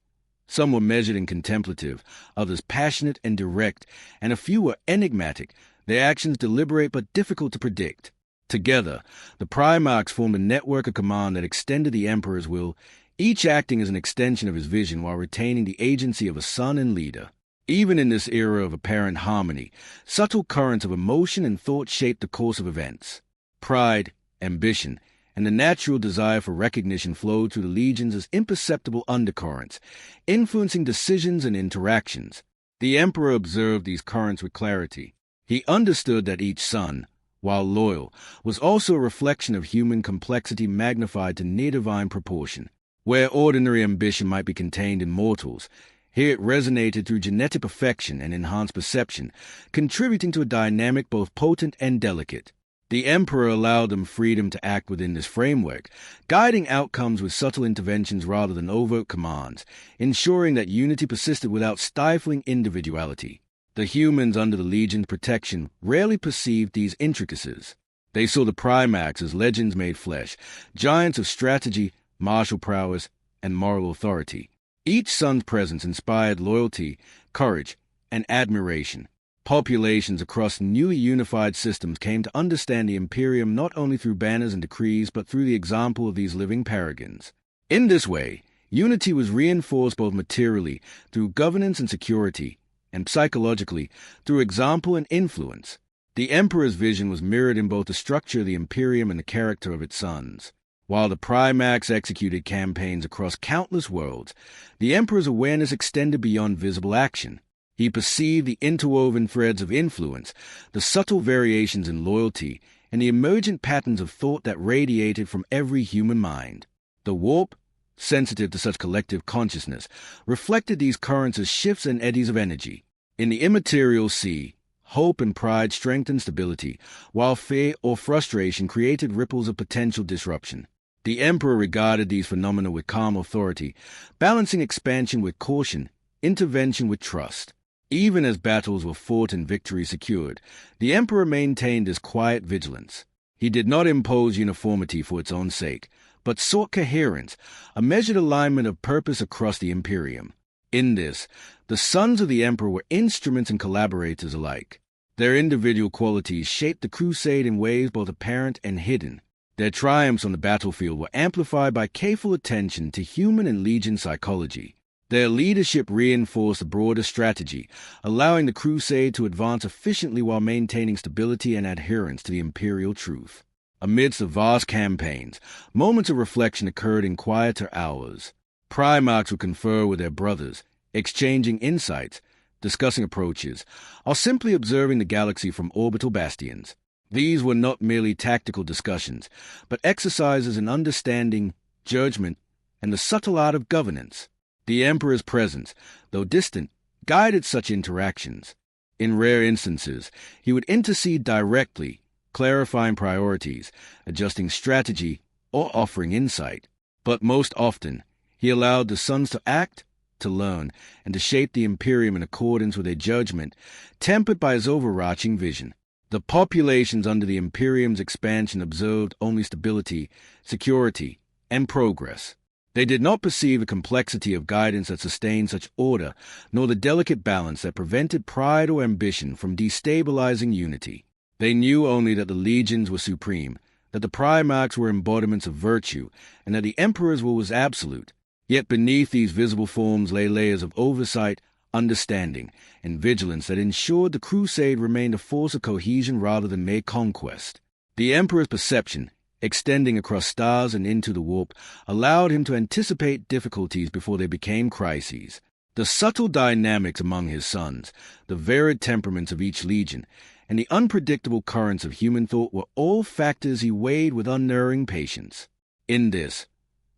Some were measured and contemplative, others passionate and direct, and a few were enigmatic, their actions deliberate but difficult to predict. Together, the Primarchs formed a network of command that extended the Emperor's will, each acting as an extension of his vision while retaining the agency of a son and leader. Even in this era of apparent harmony, subtle currents of emotion and thought shaped the course of events. Pride, ambition, and the natural desire for recognition flowed through the legions as imperceptible undercurrents, influencing decisions and interactions. The Emperor observed these currents with clarity. He understood that each son, while loyal, was also a reflection of human complexity magnified to near-divine proportion. Where ordinary ambition might be contained in mortals, here it resonated through genetic perfection and enhanced perception, contributing to a dynamic both potent and delicate. The Emperor allowed them freedom to act within this framework, guiding outcomes with subtle interventions rather than overt commands, ensuring that unity persisted without stifling individuality. The humans under the Legion's protection rarely perceived these intricacies. They saw the Primarchs as legends made flesh, giants of strategy, martial prowess, and moral authority. Each son's presence inspired loyalty, courage, and admiration. Populations across newly unified systems came to understand the Imperium not only through banners and decrees but through the example of these living paragons. In this way, Unity was reinforced both materially, through governance and security, and psychologically, through example and influence. The emperor's vision was mirrored in both the structure of the Imperium and the character of its sons. While the Primax executed campaigns across countless worlds, the emperor's awareness extended beyond visible action. He perceived the interwoven threads of influence, the subtle variations in loyalty, and the emergent patterns of thought that radiated from every human mind. The warp, sensitive to such collective consciousness, reflected these currents as shifts and eddies of energy. In the immaterial sea, hope and pride strengthened stability, while fear or frustration created ripples of potential disruption. The emperor regarded these phenomena with calm authority, balancing expansion with caution, intervention with trust. Even as battles were fought and victory secured, the emperor maintained his quiet vigilance. He did not impose uniformity for its own sake, but sought coherence, a measured alignment of purpose across the Imperium. In this, the sons of the emperor were instruments and collaborators alike. Their individual qualities shaped the crusade in ways both apparent and hidden. Their triumphs on the battlefield were amplified by careful attention to human and legion psychology. Their leadership reinforced a broader strategy, allowing the crusade to advance efficiently while maintaining stability and adherence to the imperial truth. Amidst the vast campaigns, moments of reflection occurred in quieter hours. Primarchs would confer with their brothers, exchanging insights, discussing approaches, or simply observing the galaxy from orbital bastions. These were not merely tactical discussions, but exercises in understanding, judgment, and the subtle art of governance. The emperor's presence, though distant, guided such interactions. In rare instances, he would intercede directly, clarifying priorities, adjusting strategy, or offering insight. But most often, he allowed the sons to act, to learn, and to shape the Imperium in accordance with a judgment, tempered by his overarching vision. The populations under the Imperium's expansion observed only stability, security, and progress. They did not perceive the complexity of guidance that sustained such order, nor the delicate balance that prevented pride or ambition from destabilizing unity. They knew only that the legions were supreme, that the Primarchs were embodiments of virtue, and that the Emperor's will was absolute. Yet beneath these visible forms lay layers of oversight, understanding, and vigilance that ensured the crusade remained a force of cohesion rather than mere conquest. The Emperor's perception, extending across stars and into the warp, allowed him to anticipate difficulties before they became crises. The subtle dynamics among his sons, the varied temperaments of each legion, and the unpredictable currents of human thought were all factors he weighed with unerring patience. In this,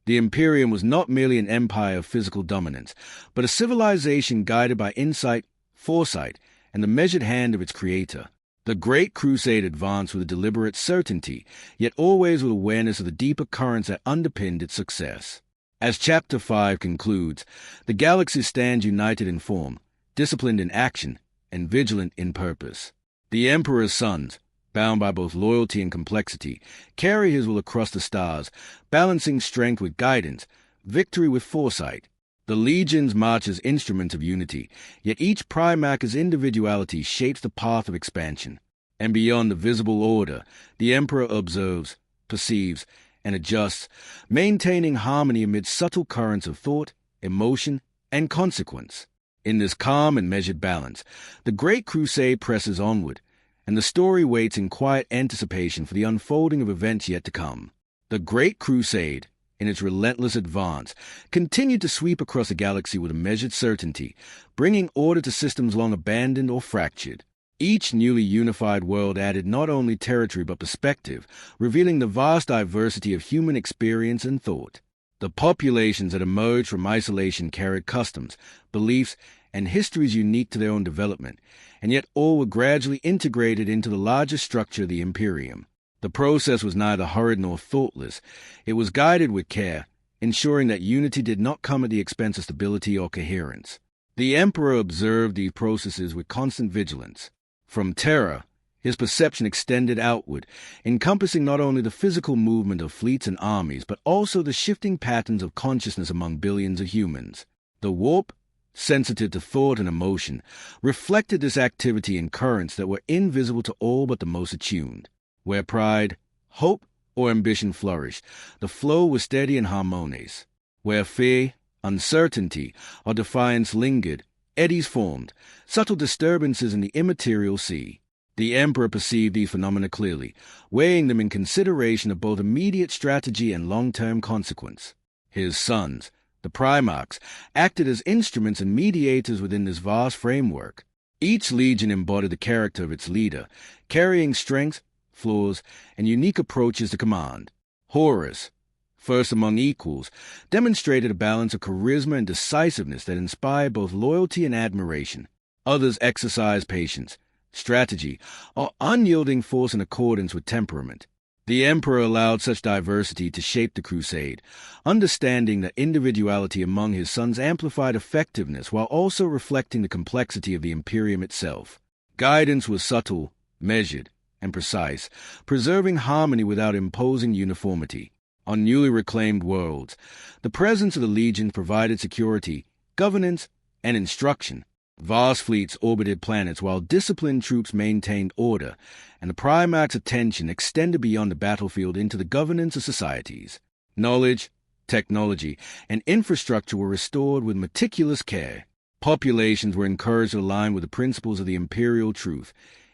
the Imperium was not merely an empire of physical dominance, but a civilization guided by insight, foresight, and the measured hand of its creator. The Great Crusade advanced with a deliberate certainty, yet always with awareness of the deeper currents that underpinned its success. As Chapter 5 concludes, the galaxy stands united in form, disciplined in action, and vigilant in purpose. The Emperor's sons, bound by both loyalty and complexity, carry his will across the stars, balancing strength with guidance, victory with foresight. The legions march as instruments of unity, yet each Primarch's individuality shapes the path of expansion. And beyond the visible order, the Emperor observes, perceives, and adjusts, maintaining harmony amid subtle currents of thought, emotion, and consequence. In this calm and measured balance, the Great Crusade presses onward, and the story waits in quiet anticipation for the unfolding of events yet to come. The Great Crusade, in its relentless advance, continued to sweep across the galaxy with a measured certainty, bringing order to systems long abandoned or fractured. Each newly unified world added not only territory but perspective, revealing the vast diversity of human experience and thought. The populations that emerged from isolation carried customs, beliefs, and histories unique to their own development, and yet all were gradually integrated into the larger structure of the Imperium. The process was neither hurried nor thoughtless. It was guided with care, ensuring that unity did not come at the expense of stability or coherence. The Emperor observed these processes with constant vigilance. From Terra, his perception extended outward, encompassing not only the physical movement of fleets and armies, but also the shifting patterns of consciousness among billions of humans. The warp, sensitive to thought and emotion, reflected this activity in currents that were invisible to all but the most attuned. Where pride, hope, or ambition flourished, the flow was steady and harmonious. Where fear, Uncertainty or defiance lingered, eddies formed, subtle disturbances in the immaterial sea. The emperor perceived these phenomena clearly, weighing them in consideration of both immediate strategy and long-term consequence. His sons, the primarchs, acted as instruments and mediators within this vast framework. Each legion embodied the character of its leader, carrying strengths, flaws, and unique approaches to command. Horus, first among equals, demonstrated a balance of charisma and decisiveness that inspired both loyalty and admiration. Others exercised patience, strategy, or unyielding force in accordance with temperament. The emperor allowed such diversity to shape the crusade, understanding that individuality among his sons amplified effectiveness while also reflecting the complexity of the Imperium itself. Guidance was subtle, measured, and precise, preserving harmony without imposing uniformity. On newly reclaimed worlds, the presence of the legions provided security, governance, and instruction. Vast fleets orbited planets while disciplined troops maintained order, and the primarch's attention extended beyond the battlefield into the governance of societies. Knowledge, technology, and infrastructure were restored with meticulous care. Populations were encouraged to align with the principles of the imperial truth,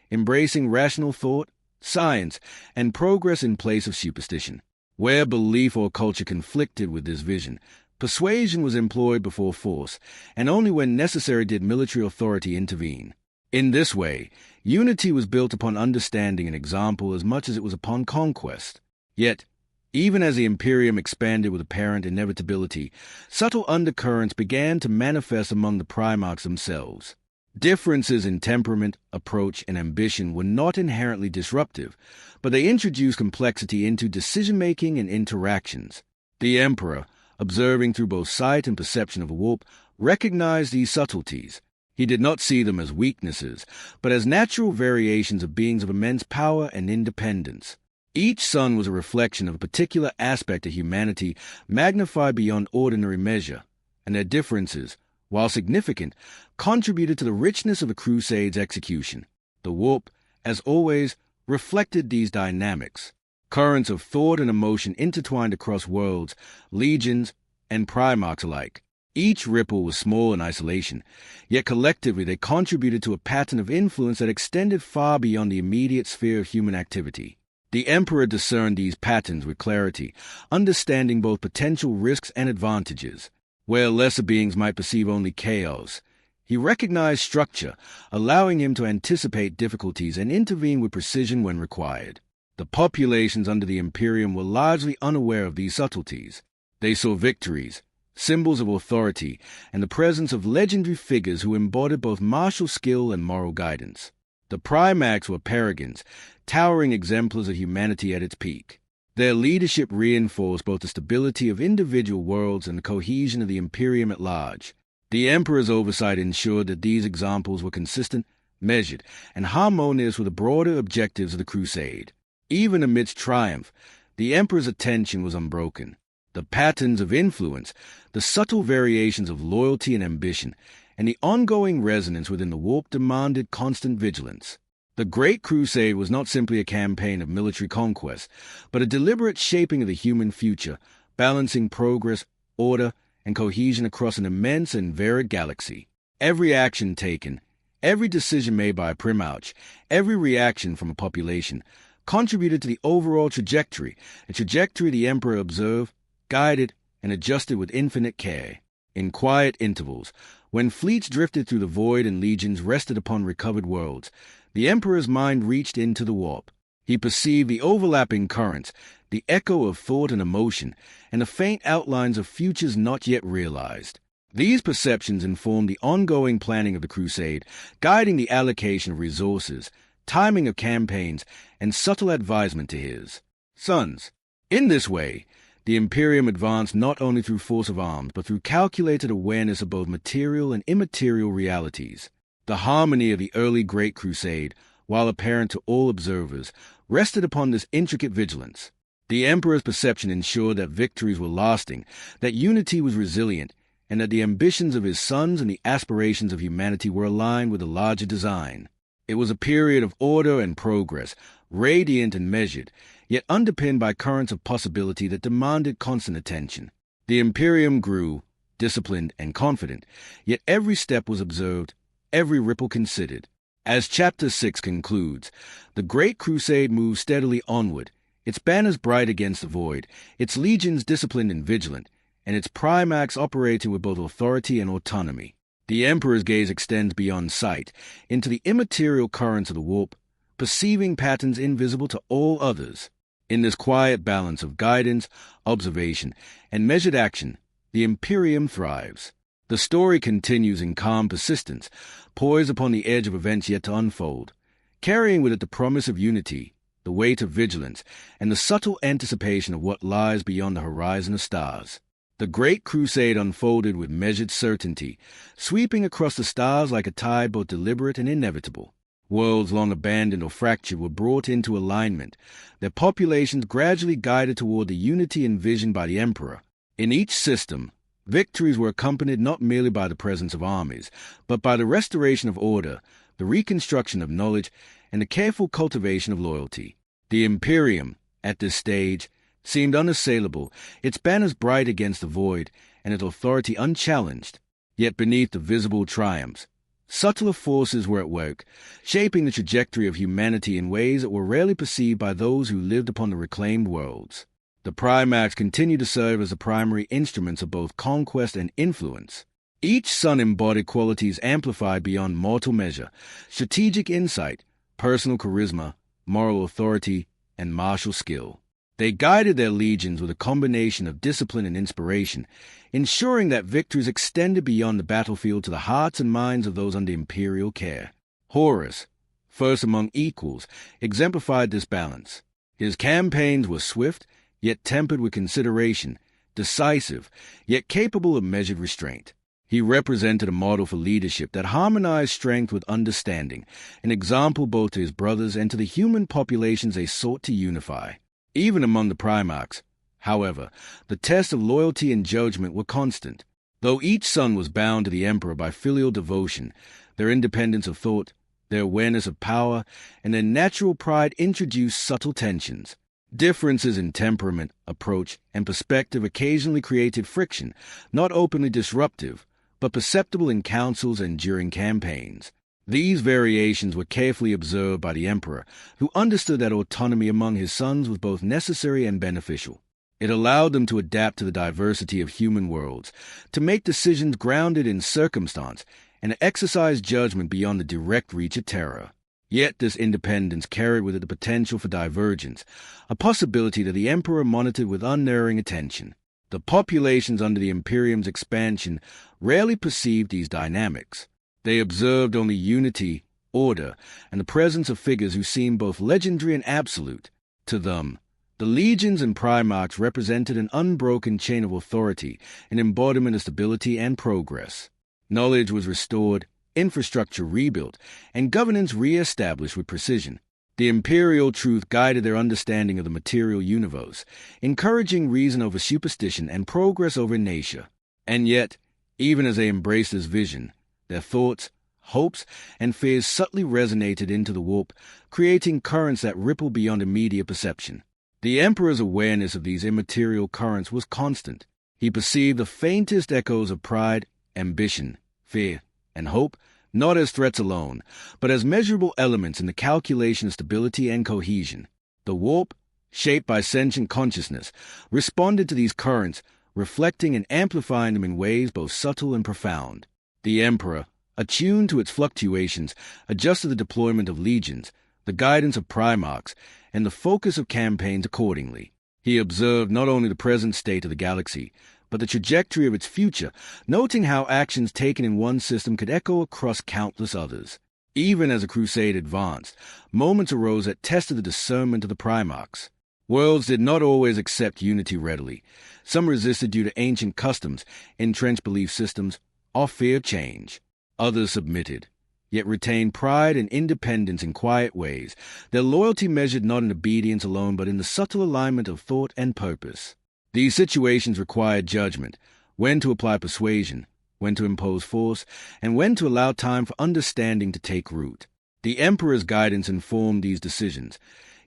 embracing rational thought, science, and progress in place of superstition. Where belief or culture conflicted with this vision, persuasion was employed before force, and only when necessary did military authority intervene. In this way, unity was built upon understanding and example as much as it was upon conquest. Yet, even as the Imperium expanded with apparent inevitability, subtle undercurrents began to manifest among the primarchs themselves. Differences in temperament, approach, and ambition were not inherently disruptive, but they introduced complexity into decision-making and interactions. The emperor, observing through both sight and perception of a warp, recognized these subtleties. He did not see them as weaknesses, but as natural variations of beings of immense power and independence. Each son was a reflection of a particular aspect of humanity magnified beyond ordinary measure, and their differences, while significant, contributed to the richness of the Crusade's execution. The warp, as always, reflected these dynamics. Currents of thought and emotion intertwined across worlds, legions, and primarchs alike. Each ripple was small in isolation, yet collectively they contributed to a pattern of influence that extended far beyond the immediate sphere of human activity. The emperor discerned these patterns with clarity, understanding both potential risks and advantages. Where lesser beings might perceive only chaos, he recognized structure, allowing him to anticipate difficulties and intervene with precision when required. The populations under the Imperium were largely unaware of these subtleties. They saw victories, symbols of authority, and the presence of legendary figures who embodied both martial skill and moral guidance. The primarchs were paragons, towering exemplars of humanity at its peak. Their leadership reinforced both the stability of individual worlds and the cohesion of the Imperium at large. The emperor's oversight ensured that these examples were consistent, measured, and harmonious with the broader objectives of the crusade. Even amidst triumph, the emperor's attention was unbroken. The patterns of influence, the subtle variations of loyalty and ambition, and the ongoing resonance within the warp demanded constant vigilance. The Great Crusade was not simply a campaign of military conquest, but a deliberate shaping of the human future, balancing progress, order, and cohesion across an immense and varied galaxy. Every action taken, every decision made by a primarch, every reaction from a population, contributed to the overall trajectory, a trajectory the emperor observed, guided, and adjusted with infinite care. In quiet intervals, when fleets drifted through the void and legions rested upon recovered worlds, the emperor's mind reached into the warp. He perceived the overlapping currents, the echo of thought and emotion, and the faint outlines of futures not yet realized. These perceptions informed the ongoing planning of the crusade, guiding the allocation of resources, timing of campaigns, and subtle advisement to his sons. In this way, the Imperium advanced not only through force of arms, but through calculated awareness of both material and immaterial realities. The harmony of the early Great Crusade, while apparent to all observers, rested upon this intricate vigilance. The emperor's perception ensured that victories were lasting, that unity was resilient, and that the ambitions of his sons and the aspirations of humanity were aligned with a larger design. It was a period of order and progress, radiant and measured, yet underpinned by currents of possibility that demanded constant attention. The Imperium grew, disciplined, and confident, yet every step was observed, every ripple considered. As Chapter 6 concludes, the Great Crusade moves steadily onward, its banners bright against the void, its legions disciplined and vigilant, and its primax operating with both authority and autonomy. The Emperor's gaze extends beyond sight, into the immaterial currents of the warp, perceiving patterns invisible to all others. In this quiet balance of guidance, observation, and measured action, the Imperium thrives. The story continues in calm persistence, poised upon the edge of events yet to unfold, carrying with it the promise of unity, the weight of vigilance, and the subtle anticipation of what lies beyond the horizon of stars. The Great Crusade unfolded with measured certainty, sweeping across the stars like a tide both deliberate and inevitable. Worlds long abandoned or fractured were brought into alignment, their populations gradually guided toward the unity envisioned by the Emperor. In each system, victories were accompanied not merely by the presence of armies, but by the restoration of order, the reconstruction of knowledge, and the careful cultivation of loyalty. The Imperium, at this stage, seemed unassailable, its banners bright against the void, and its authority unchallenged. Yet beneath the visible triumphs, subtler forces were at work, shaping the trajectory of humanity in ways that were rarely perceived by those who lived upon the reclaimed worlds. The Primax continued to serve as the primary instruments of both conquest and influence. Each son embodied qualities amplified beyond mortal measure: strategic insight, personal charisma, moral authority, and martial skill. They guided their legions with a combination of discipline and inspiration, ensuring that victories extended beyond the battlefield to the hearts and minds of those under imperial care. Horus, first among equals, exemplified this balance. His campaigns were swift, yet tempered with consideration, decisive, yet capable of measured restraint. He represented a model for leadership that harmonized strength with understanding, an example both to his brothers and to the human populations they sought to unify. Even among the Primarchs, however, the tests of loyalty and judgment were constant. Though each son was bound to the Emperor by filial devotion, their independence of thought, their awareness of power, and their natural pride introduced subtle tensions. Differences in temperament, approach, and perspective occasionally created friction, not openly disruptive, but perceptible in councils and during campaigns. These variations were carefully observed by the Emperor, who understood that autonomy among his sons was both necessary and beneficial. It allowed them to adapt to the diversity of human worlds, to make decisions grounded in circumstance, and to exercise judgment beyond the direct reach of Terra. Yet this independence carried with it the potential for divergence, a possibility that the Emperor monitored with unerring attention. The populations under the Imperium's expansion rarely perceived these dynamics. They observed only unity, order, and the presence of figures who seemed both legendary and absolute. To them, the legions and primarchs represented an unbroken chain of authority, an embodiment of stability and progress. Knowledge was restored, infrastructure rebuilt, and governance re-established with precision. The imperial truth guided their understanding of the material universe, encouraging reason over superstition and progress over inertia. And yet, even as they embraced this vision, their thoughts, hopes, and fears subtly resonated into the warp, creating currents that rippled beyond immediate perception. The Emperor's awareness of these immaterial currents was constant. He perceived the faintest echoes of pride, ambition, fear, and hope, not as threats alone, but as measurable elements in the calculation of stability and cohesion. The warp, shaped by sentient consciousness, responded to these currents, reflecting and amplifying them in ways both subtle and profound. The Emperor, attuned to its fluctuations, adjusted the deployment of legions, the guidance of primarchs, and the focus of campaigns accordingly. He observed not only the present state of the galaxy, but the trajectory of its future, noting how actions taken in one system could echo across countless others. Even as the crusade advanced, moments arose that tested the discernment of the primarchs. Worlds did not always accept unity readily. Some resisted due to ancient customs, entrenched belief systems, or fear of change. Others submitted, yet retained pride and independence in quiet ways, their loyalty measured not in obedience alone but in the subtle alignment of thought and purpose. These situations required judgment, when to apply persuasion, when to impose force, and when to allow time for understanding to take root. The Emperor's guidance informed these decisions,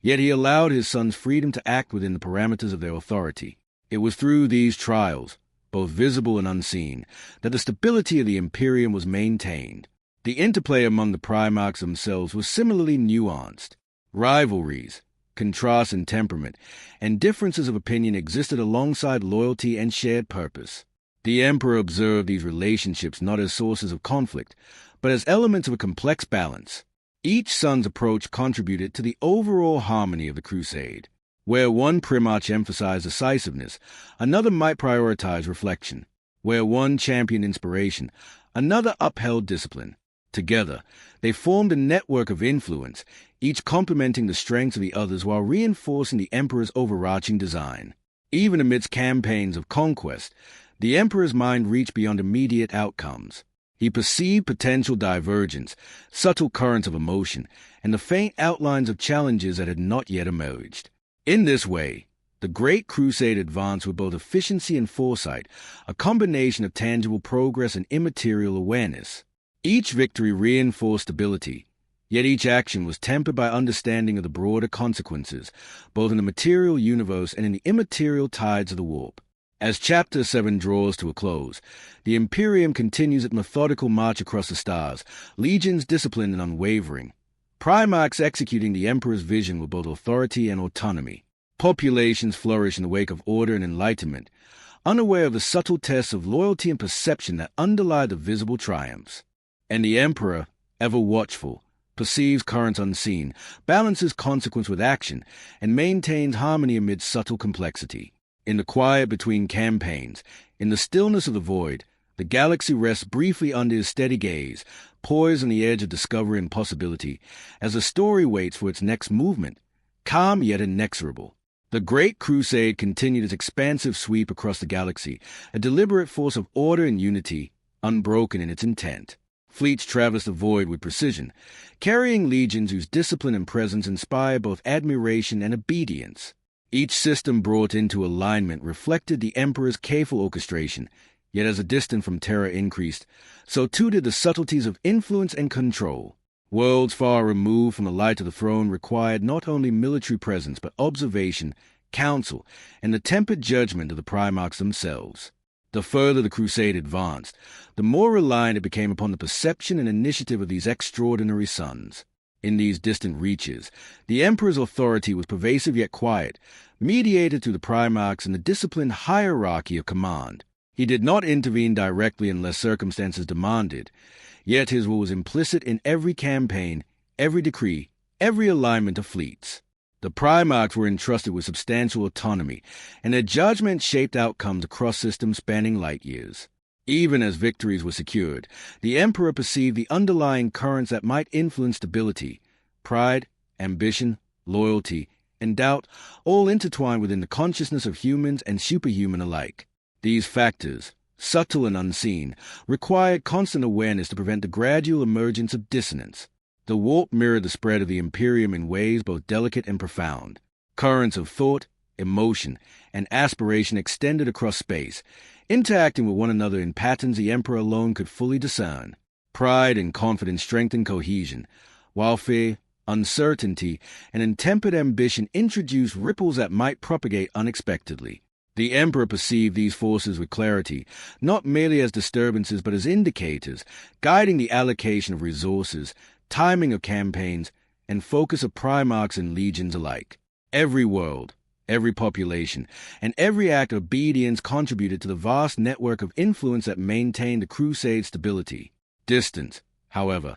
yet he allowed his sons freedom to act within the parameters of their authority. It was through these trials, both visible and unseen, that the stability of the Imperium was maintained. The interplay among the Primarchs themselves was similarly nuanced. Rivalries, contrasts in temperament, and differences of opinion existed alongside loyalty and shared purpose. The Emperor observed these relationships not as sources of conflict, but as elements of a complex balance. Each son's approach contributed to the overall harmony of the crusade. Where one Primarch emphasized decisiveness, another might prioritize reflection. Where one championed inspiration, another upheld discipline. Together, they formed a network of influence, each complementing the strengths of the others while reinforcing the Emperor's overarching design. Even amidst campaigns of conquest, the Emperor's mind reached beyond immediate outcomes. He perceived potential divergence, subtle currents of emotion, and the faint outlines of challenges that had not yet emerged. In this way, the Great Crusade advanced with both efficiency and foresight, a combination of tangible progress and immaterial awareness. Each victory reinforced stability, yet each action was tempered by understanding of the broader consequences, both in the material universe and in the immaterial tides of the warp. As Chapter 7 draws to a close, the Imperium continues its methodical march across the stars, legions disciplined and unwavering, Primarchs executing the Emperor's vision with both authority and autonomy. Populations flourish in the wake of order and enlightenment, unaware of the subtle tests of loyalty and perception that underlie the visible triumphs. And the Emperor, ever watchful, perceives currents unseen, balances consequence with action, and maintains harmony amid subtle complexity. In the quiet between campaigns, in the stillness of the void, the galaxy rests briefly under his steady gaze, poised on the edge of discovery and possibility, as the story waits for its next movement, calm yet inexorable. The Great Crusade continued its expansive sweep across the galaxy, a deliberate force of order and unity, unbroken in its intent. Fleets traversed the void with precision, carrying legions whose discipline and presence inspire both admiration and obedience. Each system brought into alignment reflected the Emperor's careful orchestration, yet as the distance from Terra increased, so too did the subtleties of influence and control. Worlds far removed from the light of the throne required not only military presence but observation, counsel, and the tempered judgment of the Primarchs themselves. The further the crusade advanced, the more reliant it became upon the perception and initiative of these extraordinary sons. In these distant reaches, the Emperor's authority was pervasive yet quiet, mediated through the Primarchs and the disciplined hierarchy of command. He did not intervene directly unless circumstances demanded, yet his will was implicit in every campaign, every decree, every alignment of fleets. The Primarchs were entrusted with substantial autonomy, and their judgment shaped outcomes across systems spanning light years. Even as victories were secured, the Emperor perceived the underlying currents that might influence stability. Pride, ambition, loyalty, and doubt all intertwined within the consciousness of humans and superhuman alike. These factors, subtle and unseen, required constant awareness to prevent the gradual emergence of dissonance. The warp mirrored the spread of the Imperium in ways both delicate and profound. Currents of thought, emotion, and aspiration extended across space, interacting with one another in patterns the Emperor alone could fully discern. Pride and confidence strengthened cohesion, while fear, uncertainty, and intemperate ambition introduced ripples that might propagate unexpectedly. The Emperor perceived these forces with clarity, not merely as disturbances but as indicators, guiding the allocation of resources, timing of campaigns, and focus of Primarchs and legions alike. Every world, every population, and every act of obedience contributed to the vast network of influence that maintained the Crusade's stability. Distance, however,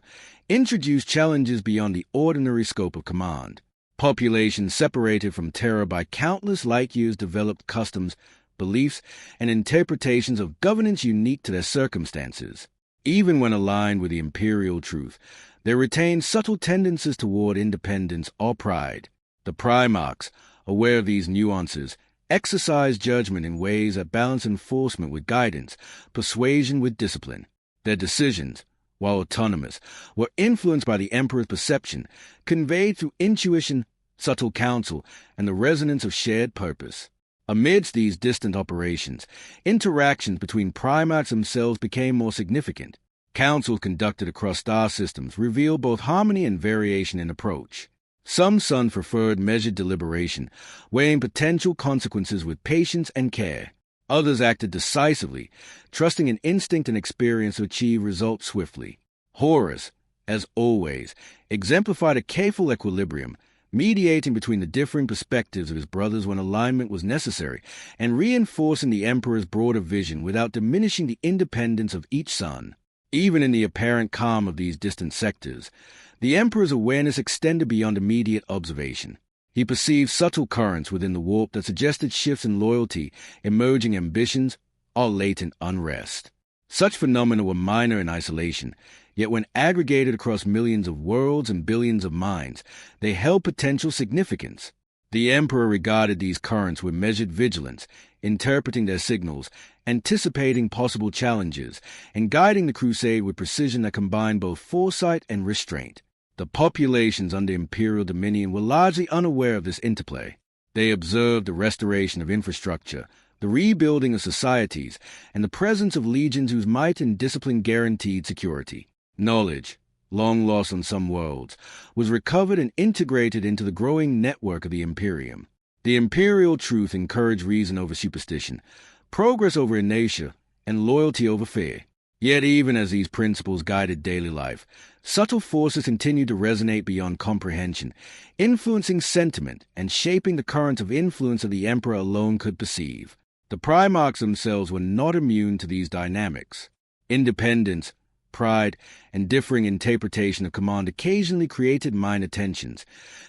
introduced challenges beyond the ordinary scope of command. Populations separated from Terra by countless light years developed customs, beliefs, and interpretations of governance unique to their circumstances. Even when aligned with the imperial truth, they retained subtle tendencies toward independence or pride. The Primarchs, aware of these nuances, exercised judgment in ways that balance enforcement with guidance, persuasion with discipline. Their decisions, while autonomous, were influenced by the Emperor's perception, conveyed through intuition, subtle counsel, and the resonance of shared purpose. Amidst these distant operations, interactions between Primarchs themselves became more significant. Councils conducted across star systems revealed both harmony and variation in approach. Some sons preferred measured deliberation, weighing potential consequences with patience and care. Others acted decisively, trusting in instinct and experience to achieve results swiftly. Horus, as always, exemplified a careful equilibrium, mediating between the differing perspectives of his brothers when alignment was necessary, and reinforcing the emperor's broader vision without diminishing the independence of each son. Even in the apparent calm of these distant sectors, the emperor's awareness extended beyond immediate observation. He perceived subtle currents within the warp that suggested shifts in loyalty, emerging ambitions, or latent unrest. Such phenomena were minor in isolation, yet when aggregated across millions of worlds and billions of minds, they held potential significance. The emperor regarded these currents with measured vigilance, interpreting their signals, anticipating possible challenges, and guiding the crusade with precision that combined both foresight and restraint. The populations under imperial dominion were largely unaware of this interplay. They observed the restoration of infrastructure, the rebuilding of societies, and the presence of legions whose might and discipline guaranteed security. Knowledge, long lost on some worlds, was recovered and integrated into the growing network of the Imperium. The imperial truth encouraged reason over superstition, progress over inertia, and loyalty over fear. Yet even as these principles guided daily life, subtle forces continued to resonate beyond comprehension, influencing sentiment and shaping the current of influence that the emperor alone could perceive. The Primarchs themselves were not immune to these dynamics. Independence, pride, and differing interpretation of command occasionally created minor tensions,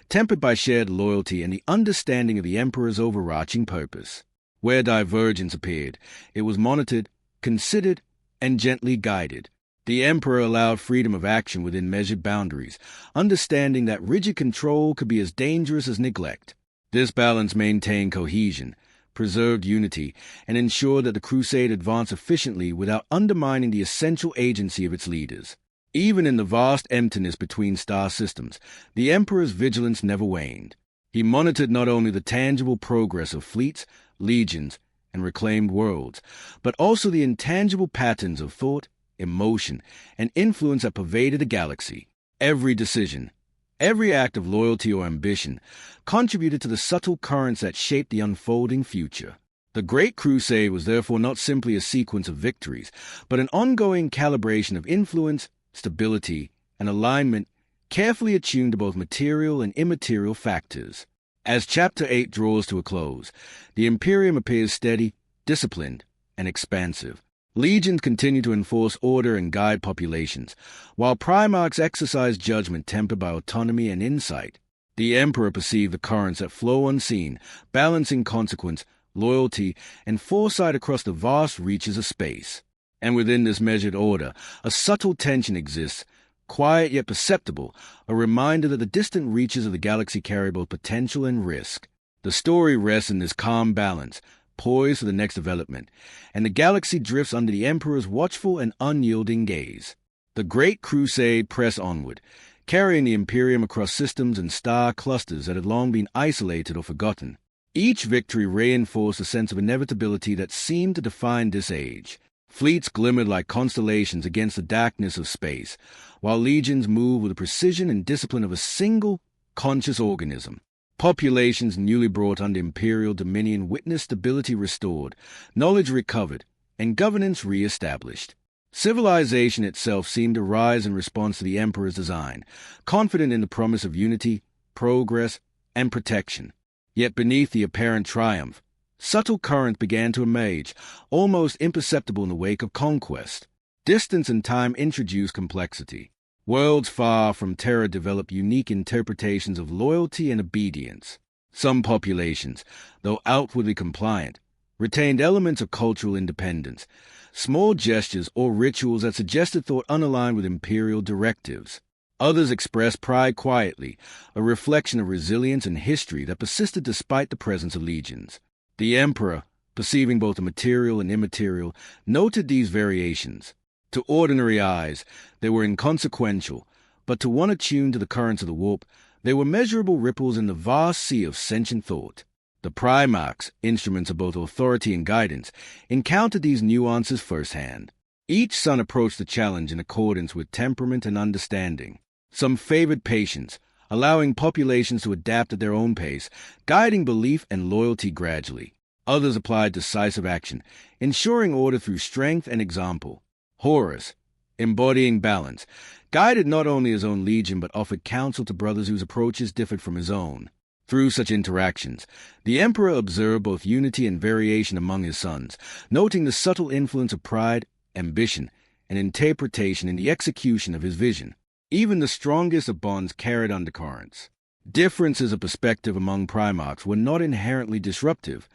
tempered by shared loyalty and the understanding of the emperor's overarching purpose. Where divergence appeared, it was monitored, considered, and gently guided. The emperor allowed freedom of action within measured boundaries, understanding that rigid control could be as dangerous as neglect. This balance maintained cohesion, preserved unity, and ensured that the crusade advanced efficiently without undermining the essential agency of its leaders. Even in the vast emptiness between star systems, the emperor's vigilance never waned. He monitored not only the tangible progress of fleets, legions, and reclaimed worlds, but also the intangible patterns of thought, emotion, and influence that pervaded the galaxy. Every decision, every act of loyalty or ambition, contributed to the subtle currents that shaped the unfolding future. The Great Crusade was therefore not simply a sequence of victories, but an ongoing calibration of influence, stability, and alignment, carefully attuned to both material and immaterial factors. As Chapter 8 draws to a close, the Imperium appears steady, disciplined, and expansive. Legions continue to enforce order and guide populations, while Primarchs exercise judgment tempered by autonomy and insight. The Emperor perceived the currents that flow unseen, balancing consequence, loyalty, and foresight across the vast reaches of space. And within this measured order, a subtle tension exists, quiet yet perceptible, a reminder that the distant reaches of the galaxy carry both potential and risk. The story rests in this calm balance, poised for the next development, and the galaxy drifts under the Emperor's watchful and unyielding gaze. The Great Crusade pressed onward, carrying the Imperium across systems and star clusters that had long been isolated or forgotten. Each victory reinforced a sense of inevitability that seemed to define this age. Fleets glimmered like constellations against the darkness of space, while legions moved with the precision and discipline of a single, conscious organism. Populations newly brought under imperial dominion witnessed stability restored, knowledge recovered, and governance re-established. Civilization itself seemed to rise in response to the Emperor's design, confident in the promise of unity, progress, and protection. Yet beneath the apparent triumph, subtle currents began to emerge, almost imperceptible in the wake of conquest. Distance and time introduced complexity. Worlds far from Terra developed unique interpretations of loyalty and obedience. Some populations, though outwardly compliant, retained elements of cultural independence, small gestures or rituals that suggested thought unaligned with imperial directives. Others expressed pride quietly, a reflection of resilience and history that persisted despite the presence of legions. The Emperor, perceiving both the material and immaterial, noted these variations. To ordinary eyes, they were inconsequential, but to one attuned to the currents of the warp, they were measurable ripples in the vast sea of sentient thought. The Primarchs, instruments of both authority and guidance, encountered these nuances firsthand. Each son approached the challenge in accordance with temperament and understanding. Some favored patience, allowing populations to adapt at their own pace, guiding belief and loyalty gradually. Others applied decisive action, ensuring order through strength and example. Horus, embodying balance, guided not only his own legion but offered counsel to brothers whose approaches differed from his own. Through such interactions, the emperor observed both unity and variation among his sons, noting the subtle influence of pride, ambition, and interpretation in the execution of his vision. Even the strongest of bonds carried undercurrents. Differences of perspective among primarchs were not inherently disruptive,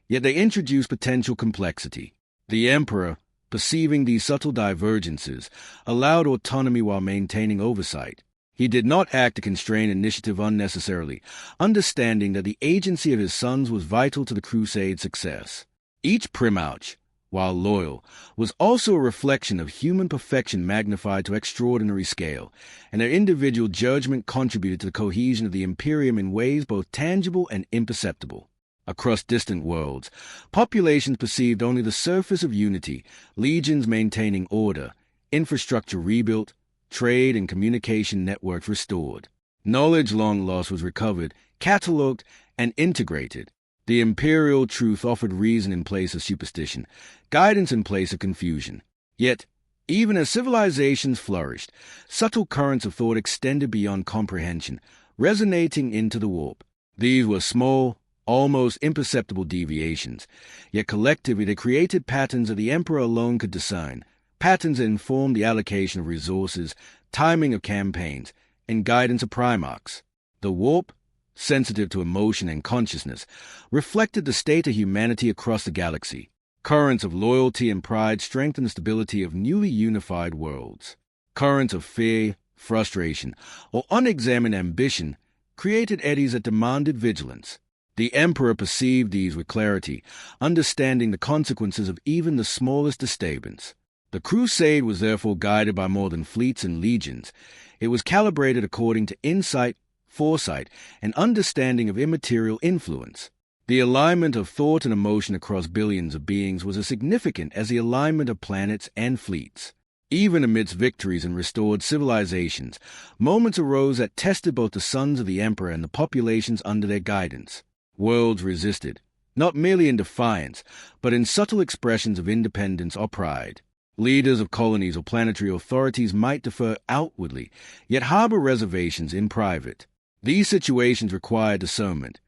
yet they introduced potential complexity. The emperor, perceiving these subtle divergences, allowed autonomy while maintaining oversight. He did not act to constrain initiative unnecessarily, understanding that the agency of his sons was vital to the crusade's success. Each primarch, while loyal, was also a reflection of human perfection magnified to extraordinary scale, and their individual judgment contributed to the cohesion of the Imperium in ways both tangible and imperceptible. Across distant worlds, populations perceived only the surface of unity, legions maintaining order, infrastructure rebuilt, trade and communication networks restored. Knowledge long lost was recovered, catalogued, and integrated. The imperial truth offered reason in place of superstition, guidance in place of confusion. Yet, even as civilizations flourished, subtle currents of thought extended beyond comprehension, resonating into the warp. These were small, almost imperceptible deviations, yet collectively they created patterns that the emperor alone could discern, patterns that informed the allocation of resources, timing of campaigns, and guidance of primarchs. The warp, sensitive to emotion and consciousness, reflected the state of humanity across the galaxy. Currents of loyalty and pride strengthened the stability of newly unified worlds. Currents of fear, frustration, or unexamined ambition created eddies that demanded vigilance. The emperor perceived these with clarity, understanding the consequences of even the smallest disturbance. The crusade was therefore guided by more than fleets and legions. It was calibrated according to insight, foresight, and understanding of immaterial influence. The alignment of thought and emotion across billions of beings was as significant as the alignment of planets and fleets. Even amidst victories and restored civilizations, moments arose that tested both the sons of the emperor and the populations under their guidance. Worlds resisted, not merely in defiance, but in subtle expressions of independence or pride. Leaders of colonies or planetary authorities might defer outwardly, yet harbor reservations in private. These situations required discernment.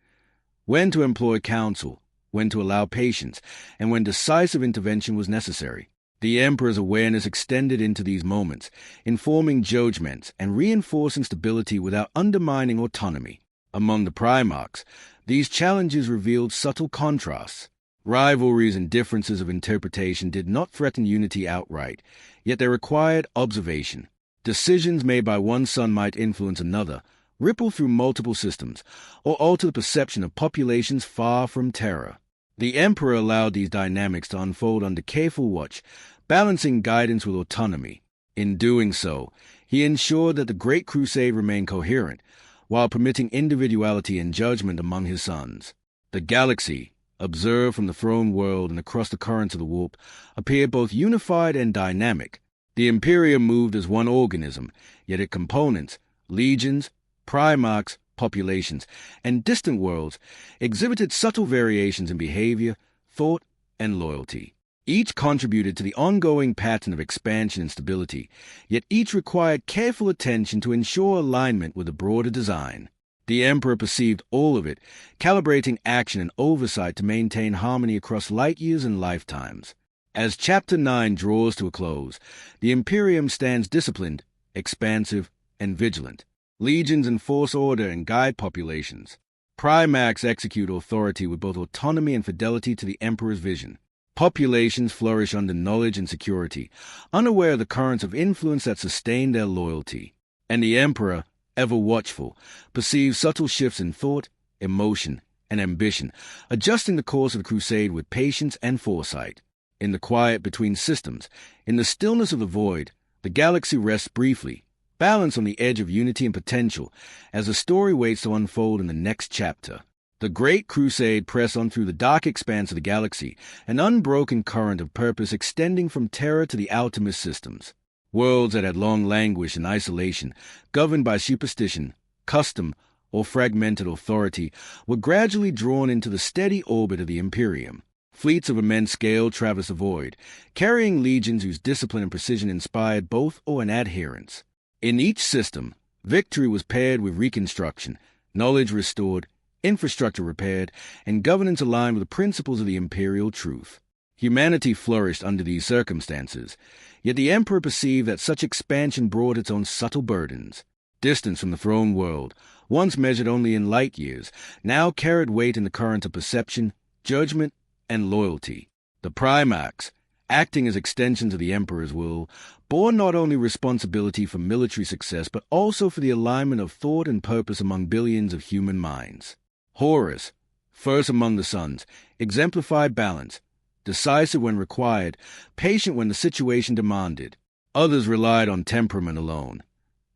When to employ counsel, when to allow patience, and when decisive intervention was necessary. The emperor's awareness extended into these moments, informing judgments and reinforcing stability without undermining autonomy. Among the primarchs, these challenges revealed subtle contrasts. Rivalries and differences of interpretation did not threaten unity outright, yet they required observation. Decisions made by one son might influence another, ripple through multiple systems, or alter the perception of populations far from Terra. The emperor allowed these dynamics to unfold under careful watch, balancing guidance with autonomy. In doing so, he ensured that the Great Crusade remained coherent, while permitting individuality and judgment among his sons. The galaxy, observed from the throne world and across the currents of the warp, appeared both unified and dynamic. The Imperium moved as one organism, yet its components, legions, primarchs, populations, and distant worlds exhibited subtle variations in behavior, thought, and loyalty. Each contributed to the ongoing pattern of expansion and stability, yet each required careful attention to ensure alignment with the broader design. The emperor perceived all of it, calibrating action and oversight to maintain harmony across light years and lifetimes. As Chapter 9 draws to a close, the Imperium stands disciplined, expansive, and vigilant. Legions enforce order and guide populations. Primarchs execute authority with both autonomy and fidelity to the emperor's vision. Populations flourish under knowledge and security, unaware of the currents of influence that sustain their loyalty. And the emperor, ever watchful, perceives subtle shifts in thought, emotion, and ambition, adjusting the course of the crusade with patience and foresight. In the quiet between systems, in the stillness of the void, the galaxy rests briefly, balanced on the edge of unity and potential, as the story waits to unfold in the next chapter. The Great Crusade pressed on through the dark expanse of the galaxy, an unbroken current of purpose extending from Terra to the outermost systems. Worlds that had long languished in isolation, governed by superstition, custom, or fragmented authority, were gradually drawn into the steady orbit of the Imperium. Fleets of immense scale traversed the void, carrying legions whose discipline and precision inspired both awe and adherence. In each system, victory was paired with reconstruction, knowledge restored, infrastructure repaired, and governance aligned with the principles of the imperial truth. Humanity flourished under these circumstances, yet the emperor perceived that such expansion brought its own subtle burdens. Distance from the throne world, once measured only in light years, now carried weight in the current of perception, judgment, and loyalty. The Primarchs, acting as extensions of the emperor's will, bore not only responsibility for military success but also for the alignment of thought and purpose among billions of human minds. Horus, first among the sons, exemplified balance, decisive when required, patient when the situation demanded. Others relied on temperament alone.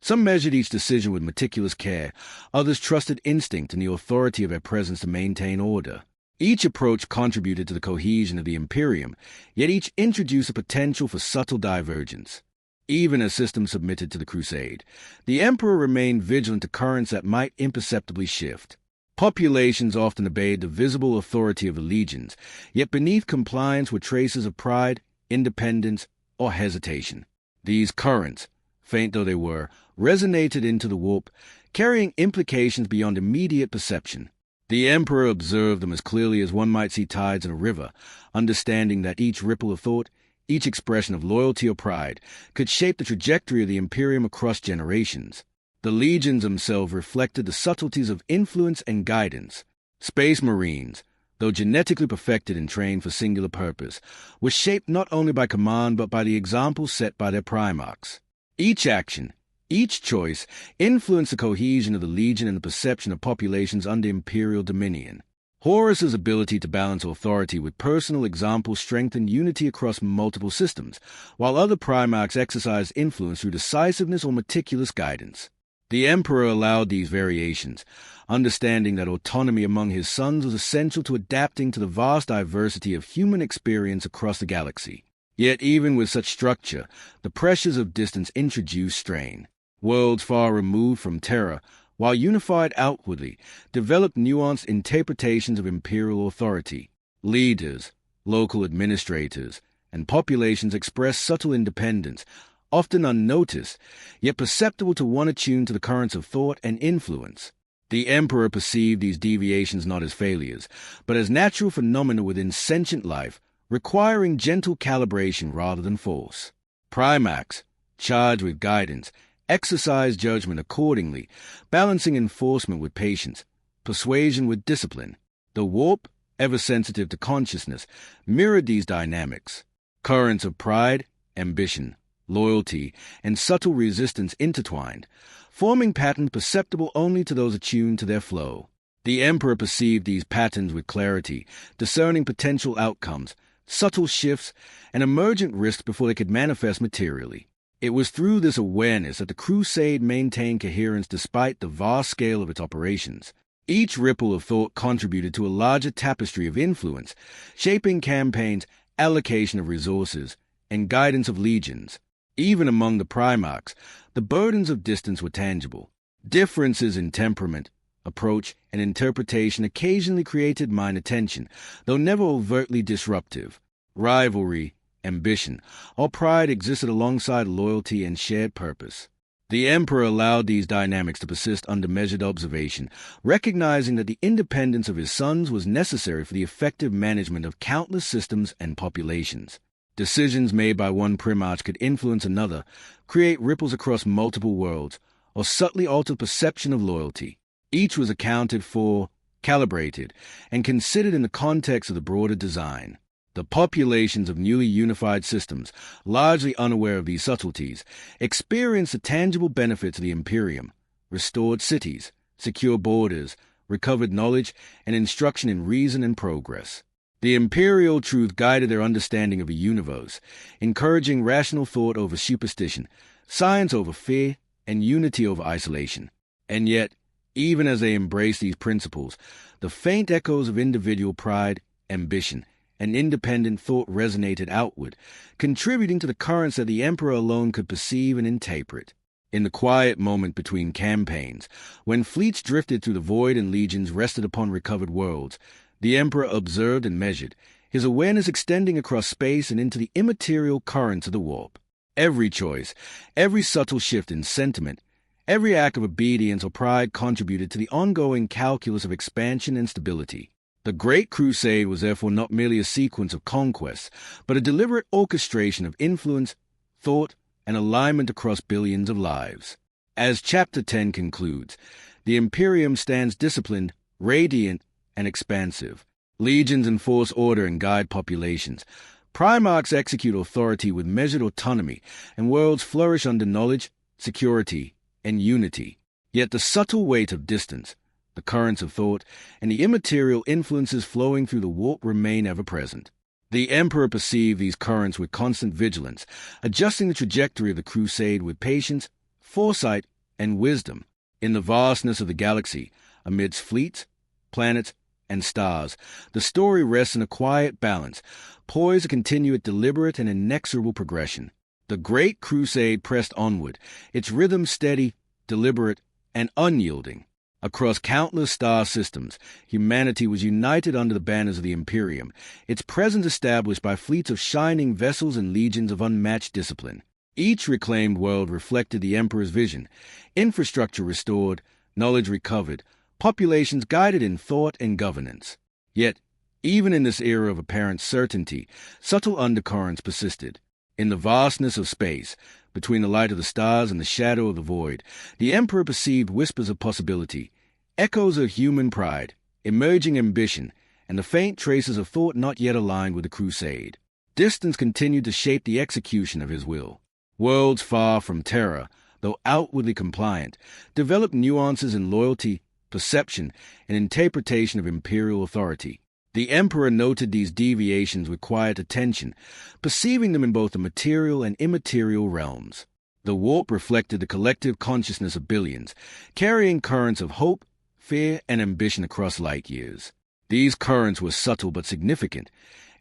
Some measured each decision with meticulous care, others trusted instinct and the authority of their presence to maintain order. Each approach contributed to the cohesion of the Imperium, yet each introduced a potential for subtle divergence. Even as systems submitted to the crusade, the emperor remained vigilant to currents that might imperceptibly shift. Populations often obeyed the visible authority of the legions, yet beneath compliance were traces of pride, independence, or hesitation. These currents, faint though they were, resonated into the warp, carrying implications beyond immediate perception. The emperor observed them as clearly as one might see tides in a river, understanding that each ripple of thought, each expression of loyalty or pride, could shape the trajectory of the Imperium across generations. The legions themselves reflected the subtleties of influence and guidance. Space Marines, though genetically perfected and trained for singular purpose, were shaped not only by command but by the examples set by their Primarchs. Each action, each choice, influenced the cohesion of the legion and the perception of populations under imperial dominion. Horus's ability to balance authority with personal examples strengthened unity across multiple systems, while other Primarchs exercised influence through decisiveness or meticulous guidance. The emperor allowed these variations, understanding that autonomy among his sons was essential to adapting to the vast diversity of human experience across the galaxy. Yet even with such structure, the pressures of distance introduced strain. Worlds far removed from Terra, while unified outwardly, developed nuanced interpretations of imperial authority. Leaders, local administrators, and populations expressed subtle independence, often unnoticed, yet perceptible to one attuned to the currents of thought and influence. The emperor perceived these deviations not as failures, but as natural phenomena within sentient life, requiring gentle calibration rather than force. Primarchs, charged with guidance, exercised judgment accordingly, balancing enforcement with patience, persuasion with discipline. The warp, ever sensitive to consciousness, mirrored these dynamics. Currents of pride, ambition, loyalty, and subtle resistance intertwined, forming patterns perceptible only to those attuned to their flow. The emperor perceived these patterns with clarity, discerning potential outcomes, subtle shifts, and emergent risks before they could manifest materially. It was through this awareness that the crusade maintained coherence despite the vast scale of its operations. Each ripple of thought contributed to a larger tapestry of influence, shaping campaigns, allocation of resources, and guidance of legions. Even among the Primarchs, the burdens of distance were tangible. Differences in temperament, approach, and interpretation occasionally created minor tension, though never overtly disruptive. Rivalry, ambition, or pride existed alongside loyalty and shared purpose. The emperor allowed these dynamics to persist under measured observation, recognizing that the independence of his sons was necessary for the effective management of countless systems and populations. Decisions made by one primarch could influence another, create ripples across multiple worlds, or subtly alter perception of loyalty. Each was accounted for, calibrated, and considered in the context of the broader design. The populations of newly unified systems, largely unaware of these subtleties, experienced the tangible benefits of the Imperium: restored cities, secure borders, recovered knowledge, and instruction in reason and progress. The imperial truth guided their understanding of the universe, encouraging rational thought over superstition, science over fear, and unity over isolation. And yet, even as they embraced these principles, the faint echoes of individual pride, ambition, and independent thought resonated outward, contributing to the currents that the emperor alone could perceive and interpret. In the quiet moment between campaigns, when fleets drifted through the void and legions rested upon recovered worlds, the Emperor observed and measured, his awareness extending across space and into the immaterial currents of the warp. Every choice, every subtle shift in sentiment, every act of obedience or pride contributed to the ongoing calculus of expansion and stability. The Great Crusade was therefore not merely a sequence of conquests, but a deliberate orchestration of influence, thought, and alignment across billions of lives. As Chapter 10 concludes, the Imperium stands disciplined, radiant, and expansive. Legions enforce order and guide populations. Primarchs execute authority with measured autonomy, and worlds flourish under knowledge, security, and unity. Yet the subtle weight of distance, the currents of thought, and the immaterial influences flowing through the warp remain ever present. The Emperor perceived these currents with constant vigilance, adjusting the trajectory of the crusade with patience, foresight, and wisdom. In the vastness of the galaxy, amidst fleets, planets, and stars, the story rests in a quiet balance, poised to continue its deliberate and inexorable progression. The Great Crusade pressed onward, its rhythm steady, deliberate, and unyielding. Across countless star systems, humanity was united under the banners of the Imperium, its presence established by fleets of shining vessels and legions of unmatched discipline. Each reclaimed world reflected the Emperor's vision, infrastructure restored, knowledge recovered, populations guided in thought and governance. Yet, even in this era of apparent certainty, subtle undercurrents persisted. In the vastness of space, between the light of the stars and the shadow of the void, the Emperor perceived whispers of possibility, echoes of human pride, emerging ambition, and the faint traces of thought not yet aligned with the crusade. Distance continued to shape the execution of his will. Worlds far from Terra, though outwardly compliant, developed nuances in loyalty, perception, and interpretation of imperial authority. The Emperor noted these deviations with quiet attention, perceiving them in both the material and immaterial realms. The warp reflected the collective consciousness of billions, carrying currents of hope, fear, and ambition across light years. These currents were subtle but significant,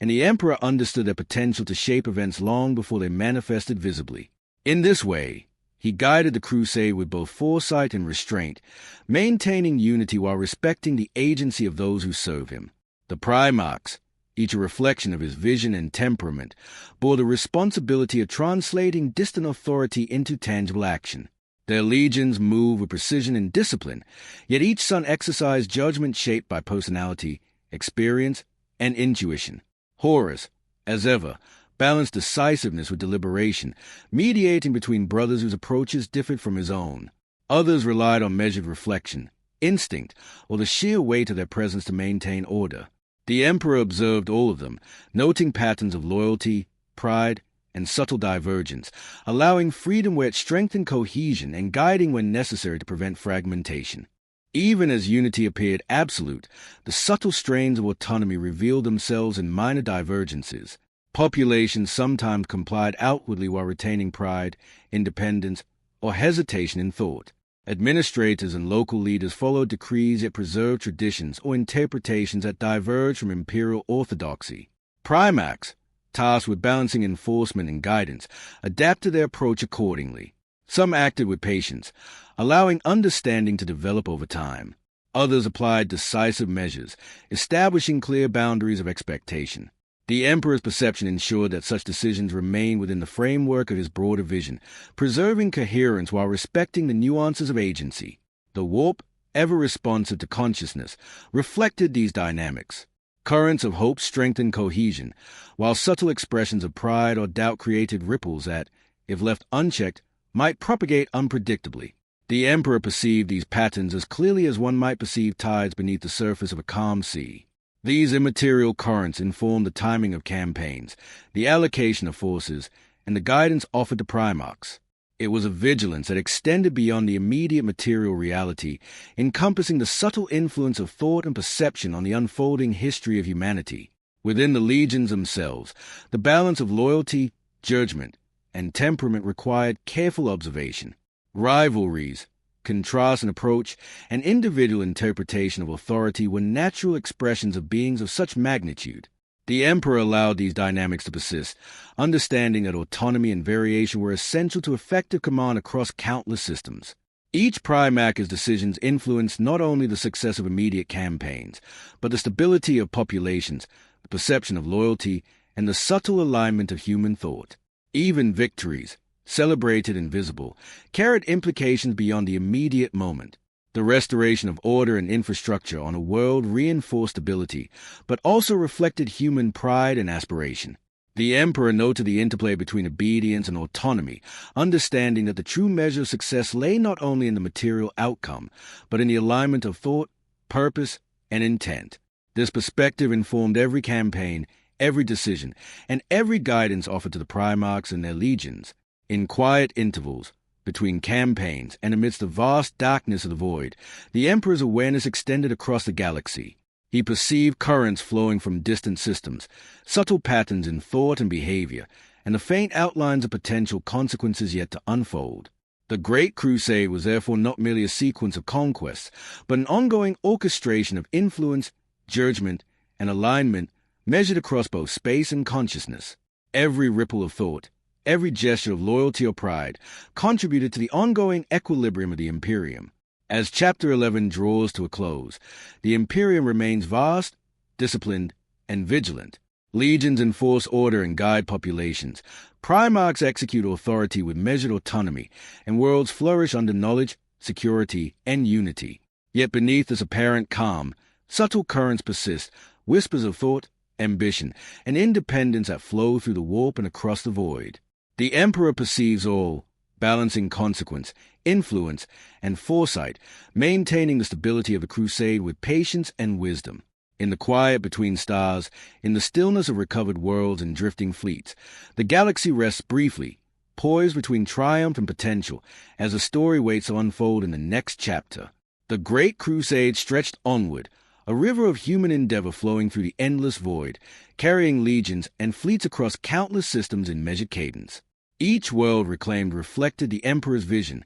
and the Emperor understood their potential to shape events long before they manifested visibly. In this way, he guided the crusade with both foresight and restraint, maintaining unity while respecting the agency of those who serve him. The Primarchs, each a reflection of his vision and temperament, bore the responsibility of translating distant authority into tangible action. Their legions moved with precision and discipline, yet each son exercised judgment shaped by personality, experience, and intuition. Horus, as ever, balanced decisiveness with deliberation, mediating between brothers whose approaches differed from his own. Others relied on measured reflection, instinct, or the sheer weight of their presence to maintain order. The Emperor observed all of them, noting patterns of loyalty, pride, and subtle divergence, allowing freedom where it strengthened cohesion and guiding when necessary to prevent fragmentation. Even as unity appeared absolute, the subtle strains of autonomy revealed themselves in minor divergences. Populations sometimes complied outwardly while retaining pride, independence, or hesitation in thought. Administrators and local leaders followed decrees yet preserved traditions or interpretations that diverged from imperial orthodoxy. Primarchs, tasked with balancing enforcement and guidance, adapted their approach accordingly. Some acted with patience, allowing understanding to develop over time. Others applied decisive measures, establishing clear boundaries of expectation. The Emperor's perception ensured that such decisions remained within the framework of his broader vision, preserving coherence while respecting the nuances of agency. The warp, ever responsive to consciousness, reflected these dynamics. Currents of hope strengthened cohesion, while subtle expressions of pride or doubt created ripples that, if left unchecked, might propagate unpredictably. The Emperor perceived these patterns as clearly as one might perceive tides beneath the surface of a calm sea. These immaterial currents informed the timing of campaigns, the allocation of forces, and the guidance offered to Primarchs. It was a vigilance that extended beyond the immediate material reality, encompassing the subtle influence of thought and perception on the unfolding history of humanity. Within the legions themselves, the balance of loyalty, judgment, and temperament required careful observation. Rivalries, contrast in approach, and individual interpretation of authority were natural expressions of beings of such magnitude. The Emperor allowed these dynamics to persist, understanding that autonomy and variation were essential to effective command across countless systems. Each Primarch's decisions influenced not only the success of immediate campaigns, but the stability of populations, the perception of loyalty, and the subtle alignment of human thought. Even victories, celebrated and visible, carried implications beyond the immediate moment. The restoration of order and infrastructure on a world reinforced stability, but also reflected human pride and aspiration. The Emperor noted the interplay between obedience and autonomy, understanding that the true measure of success lay not only in the material outcome, but in the alignment of thought, purpose, and intent. This perspective informed every campaign, every decision, and every guidance offered to the Primarchs and their legions. In quiet intervals, between campaigns and amidst the vast darkness of the void, the Emperor's awareness extended across the galaxy. He perceived currents flowing from distant systems, subtle patterns in thought and behavior, and the faint outlines of potential consequences yet to unfold. The Great Crusade was therefore not merely a sequence of conquests, but an ongoing orchestration of influence, judgment, and alignment measured across both space and consciousness. Every ripple of thought, every gesture of loyalty or pride, contributed to the ongoing equilibrium of the Imperium. As Chapter 11 draws to a close, the Imperium remains vast, disciplined, and vigilant. Legions enforce order and guide populations. Primarchs execute authority with measured autonomy, and worlds flourish under knowledge, security, and unity. Yet beneath this apparent calm, subtle currents persist, whispers of thought, ambition, and independence that flow through the warp and across the void. The Emperor perceives all, balancing consequence, influence, and foresight, maintaining the stability of the crusade with patience and wisdom. In the quiet between stars, in the stillness of recovered worlds and drifting fleets, the galaxy rests briefly, poised between triumph and potential, as the story waits to unfold in the next chapter. The Great Crusade stretched onward, a river of human endeavor flowing through the endless void, carrying legions and fleets across countless systems in measured cadence. Each world reclaimed reflected the Emperor's vision.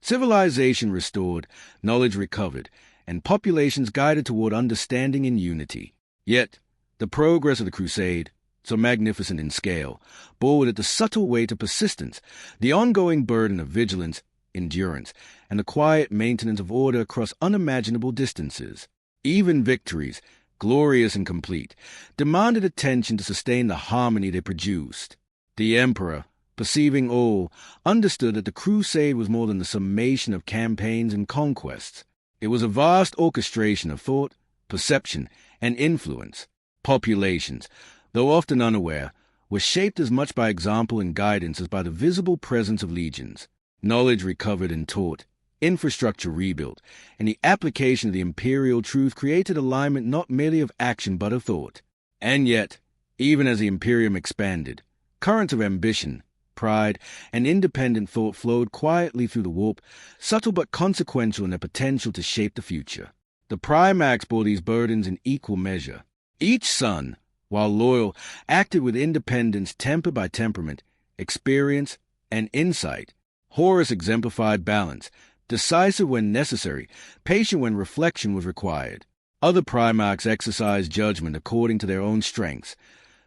Civilization restored, knowledge recovered, and populations guided toward understanding and unity. Yet, the progress of the Crusade, so magnificent in scale, bore with it the subtle weight of persistence, the ongoing burden of vigilance, endurance, and the quiet maintenance of order across unimaginable distances. Even victories, glorious and complete, demanded attention to sustain the harmony they produced. The Emperor, perceiving all, understood that the crusade was more than the summation of campaigns and conquests. It was a vast orchestration of thought, perception, and influence. Populations, though often unaware, were shaped as much by example and guidance as by the visible presence of legions. Knowledge recovered and taught, infrastructure rebuilt, and the application of the imperial truth created alignment not merely of action but of thought. And yet, even as the Imperium expanded, currents of ambition, pride, and independent thought flowed quietly through the warp, subtle but consequential in their potential to shape the future. The Primarchs bore these burdens in equal measure. Each son, while loyal, acted with independence tempered by temperament, experience, and insight. Horus exemplified balance, decisive when necessary, patient when reflection was required. Other Primarchs exercised judgment according to their own strengths.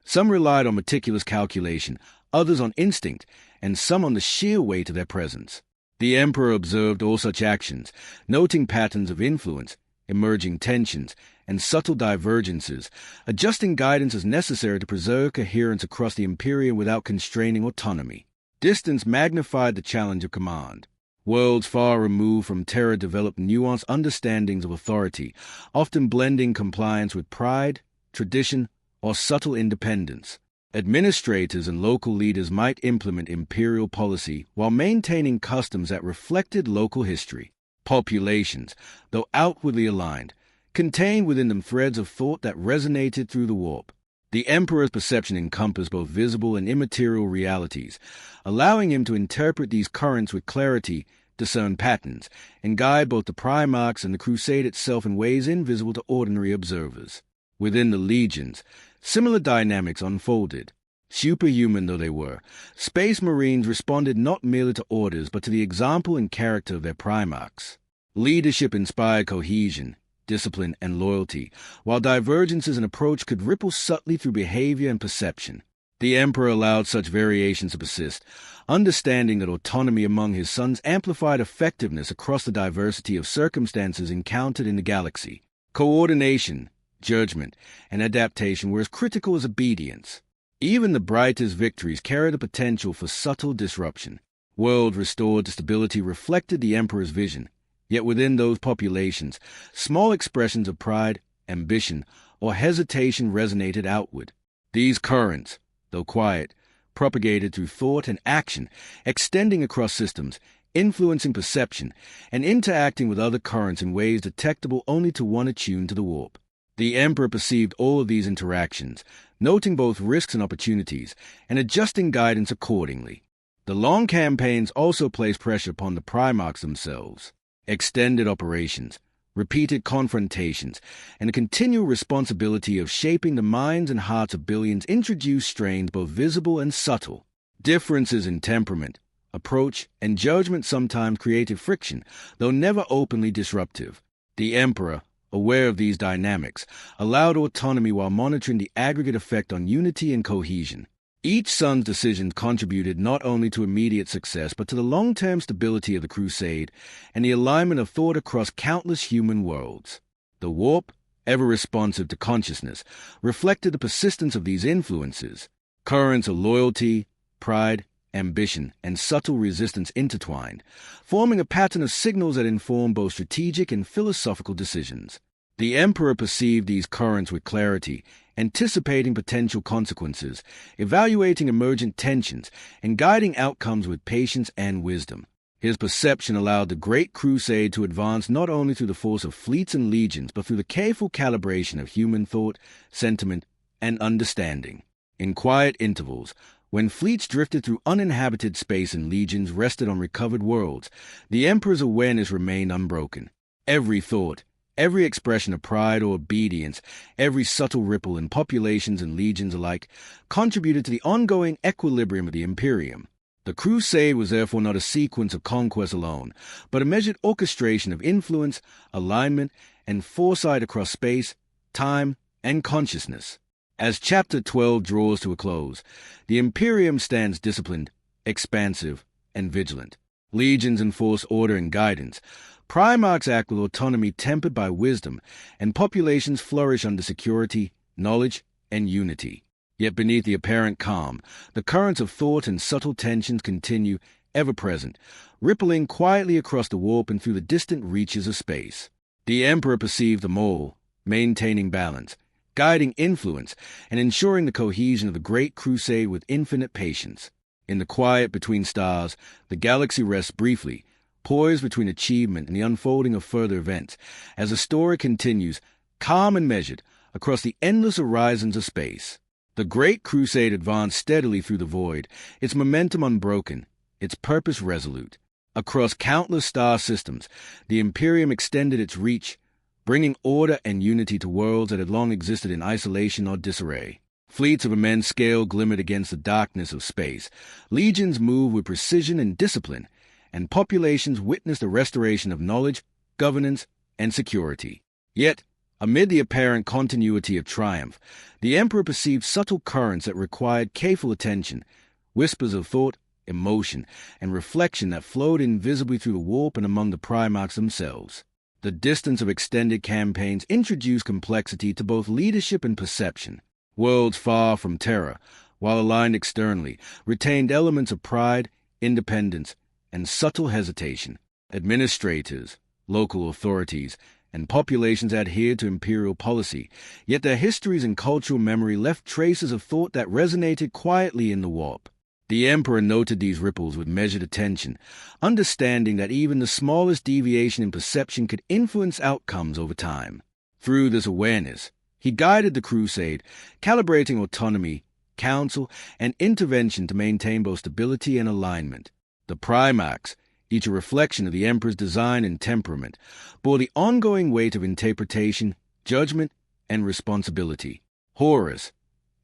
Some relied on meticulous calculation, others on instinct, and some on the sheer weight of their presence. The Emperor observed all such actions, noting patterns of influence, emerging tensions, and subtle divergences, adjusting guidance as necessary to preserve coherence across the Imperium without constraining autonomy. Distance magnified the challenge of command. Worlds far removed from Terra developed nuanced understandings of authority, often blending compliance with pride, tradition, or subtle independence. Administrators and local leaders might implement imperial policy while maintaining customs that reflected local history. Populations, though outwardly aligned, contained within them threads of thought that resonated through the warp. The Emperor's perception encompassed both visible and immaterial realities, allowing him to interpret these currents with clarity, discern patterns, and guide both the Primarchs and the Crusade itself in ways invisible to ordinary observers. Within the legions, similar dynamics unfolded. Superhuman though they were, Space Marines responded not merely to orders but to the example and character of their Primarchs. Leadership inspired cohesion, discipline, and loyalty, while divergences in approach could ripple subtly through behavior and perception. The emperor allowed such variations to persist, understanding that autonomy among his sons amplified effectiveness across the diversity of circumstances encountered in the galaxy. Coordination, judgment, and adaptation were as critical as obedience. Even the brightest victories carried a potential for subtle disruption. Worlds restored to stability reflected the emperor's vision, yet within those populations, small expressions of pride, ambition, or hesitation resonated outward. These currents, though quiet, propagated through thought and action, extending across systems, influencing perception, and interacting with other currents in ways detectable only to one attuned to the warp. The emperor perceived all of these interactions, noting both risks and opportunities, and adjusting guidance accordingly. The long campaigns also placed pressure upon the Primarchs themselves. Extended operations, repeated confrontations, and the continual responsibility of shaping the minds and hearts of billions introduced strains both visible and subtle. Differences in temperament, approach, and judgment sometimes created friction, though never openly disruptive. The emperor, aware of these dynamics, allowed autonomy while monitoring the aggregate effect on unity and cohesion. Each son's decisions contributed not only to immediate success but to the long-term stability of the crusade and the alignment of thought across countless human worlds. The warp, ever responsive to consciousness, reflected the persistence of these influences. Currents of loyalty, pride, ambition, and subtle resistance intertwined, forming a pattern of signals that inform both strategic and philosophical decisions. The emperor perceived these currents with clarity, anticipating potential consequences, evaluating emergent tensions, and guiding outcomes with patience and wisdom. His perception allowed the Great Crusade to advance not only through the force of fleets and legions, but through the careful calibration of human thought, sentiment, and understanding. In quiet intervals, when fleets drifted through uninhabited space and legions rested on recovered worlds, the emperor's awareness remained unbroken. Every thought, every expression of pride or obedience, every subtle ripple in populations and legions alike, contributed to the ongoing equilibrium of the Imperium. The crusade was therefore not a sequence of conquest alone, but a measured orchestration of influence, alignment, and foresight across space, time, and consciousness. As Chapter 12 draws to a close, the Imperium stands disciplined, expansive, and vigilant. Legions enforce order and guidance. Primarchs act with autonomy tempered by wisdom, and populations flourish under security, knowledge, and unity. Yet beneath the apparent calm, the currents of thought and subtle tensions continue, ever present, rippling quietly across the warp and through the distant reaches of space. The Emperor perceived them all, maintaining balance, guiding influence, and ensuring the cohesion of the Great Crusade with infinite patience. In the quiet between stars, the galaxy rests briefly, poised between achievement and the unfolding of further events, as the story continues, calm and measured, across the endless horizons of space. The Great Crusade advanced steadily through the void, its momentum unbroken, its purpose resolute. Across countless star systems, the Imperium extended its reach, bringing order and unity to worlds that had long existed in isolation or disarray. Fleets of immense scale glimmered against the darkness of space. Legions moved with precision and discipline, and populations witnessed the restoration of knowledge, governance, and security. Yet, amid the apparent continuity of triumph, the Emperor perceived subtle currents that required careful attention, whispers of thought, emotion, and reflection that flowed invisibly through the warp and among the Primarchs themselves. The distance of extended campaigns introduced complexity to both leadership and perception. Worlds far from Terra, while aligned externally, retained elements of pride, independence, and subtle hesitation. Administrators, local authorities, and populations adhered to imperial policy, yet their histories and cultural memory left traces of thought that resonated quietly in the warp. The Emperor noted these ripples with measured attention, understanding that even the smallest deviation in perception could influence outcomes over time. Through this awareness, he guided the crusade, calibrating autonomy, counsel, and intervention to maintain both stability and alignment. The Primarchs, each a reflection of the Emperor's design and temperament, bore the ongoing weight of interpretation, judgment, and responsibility. Horus,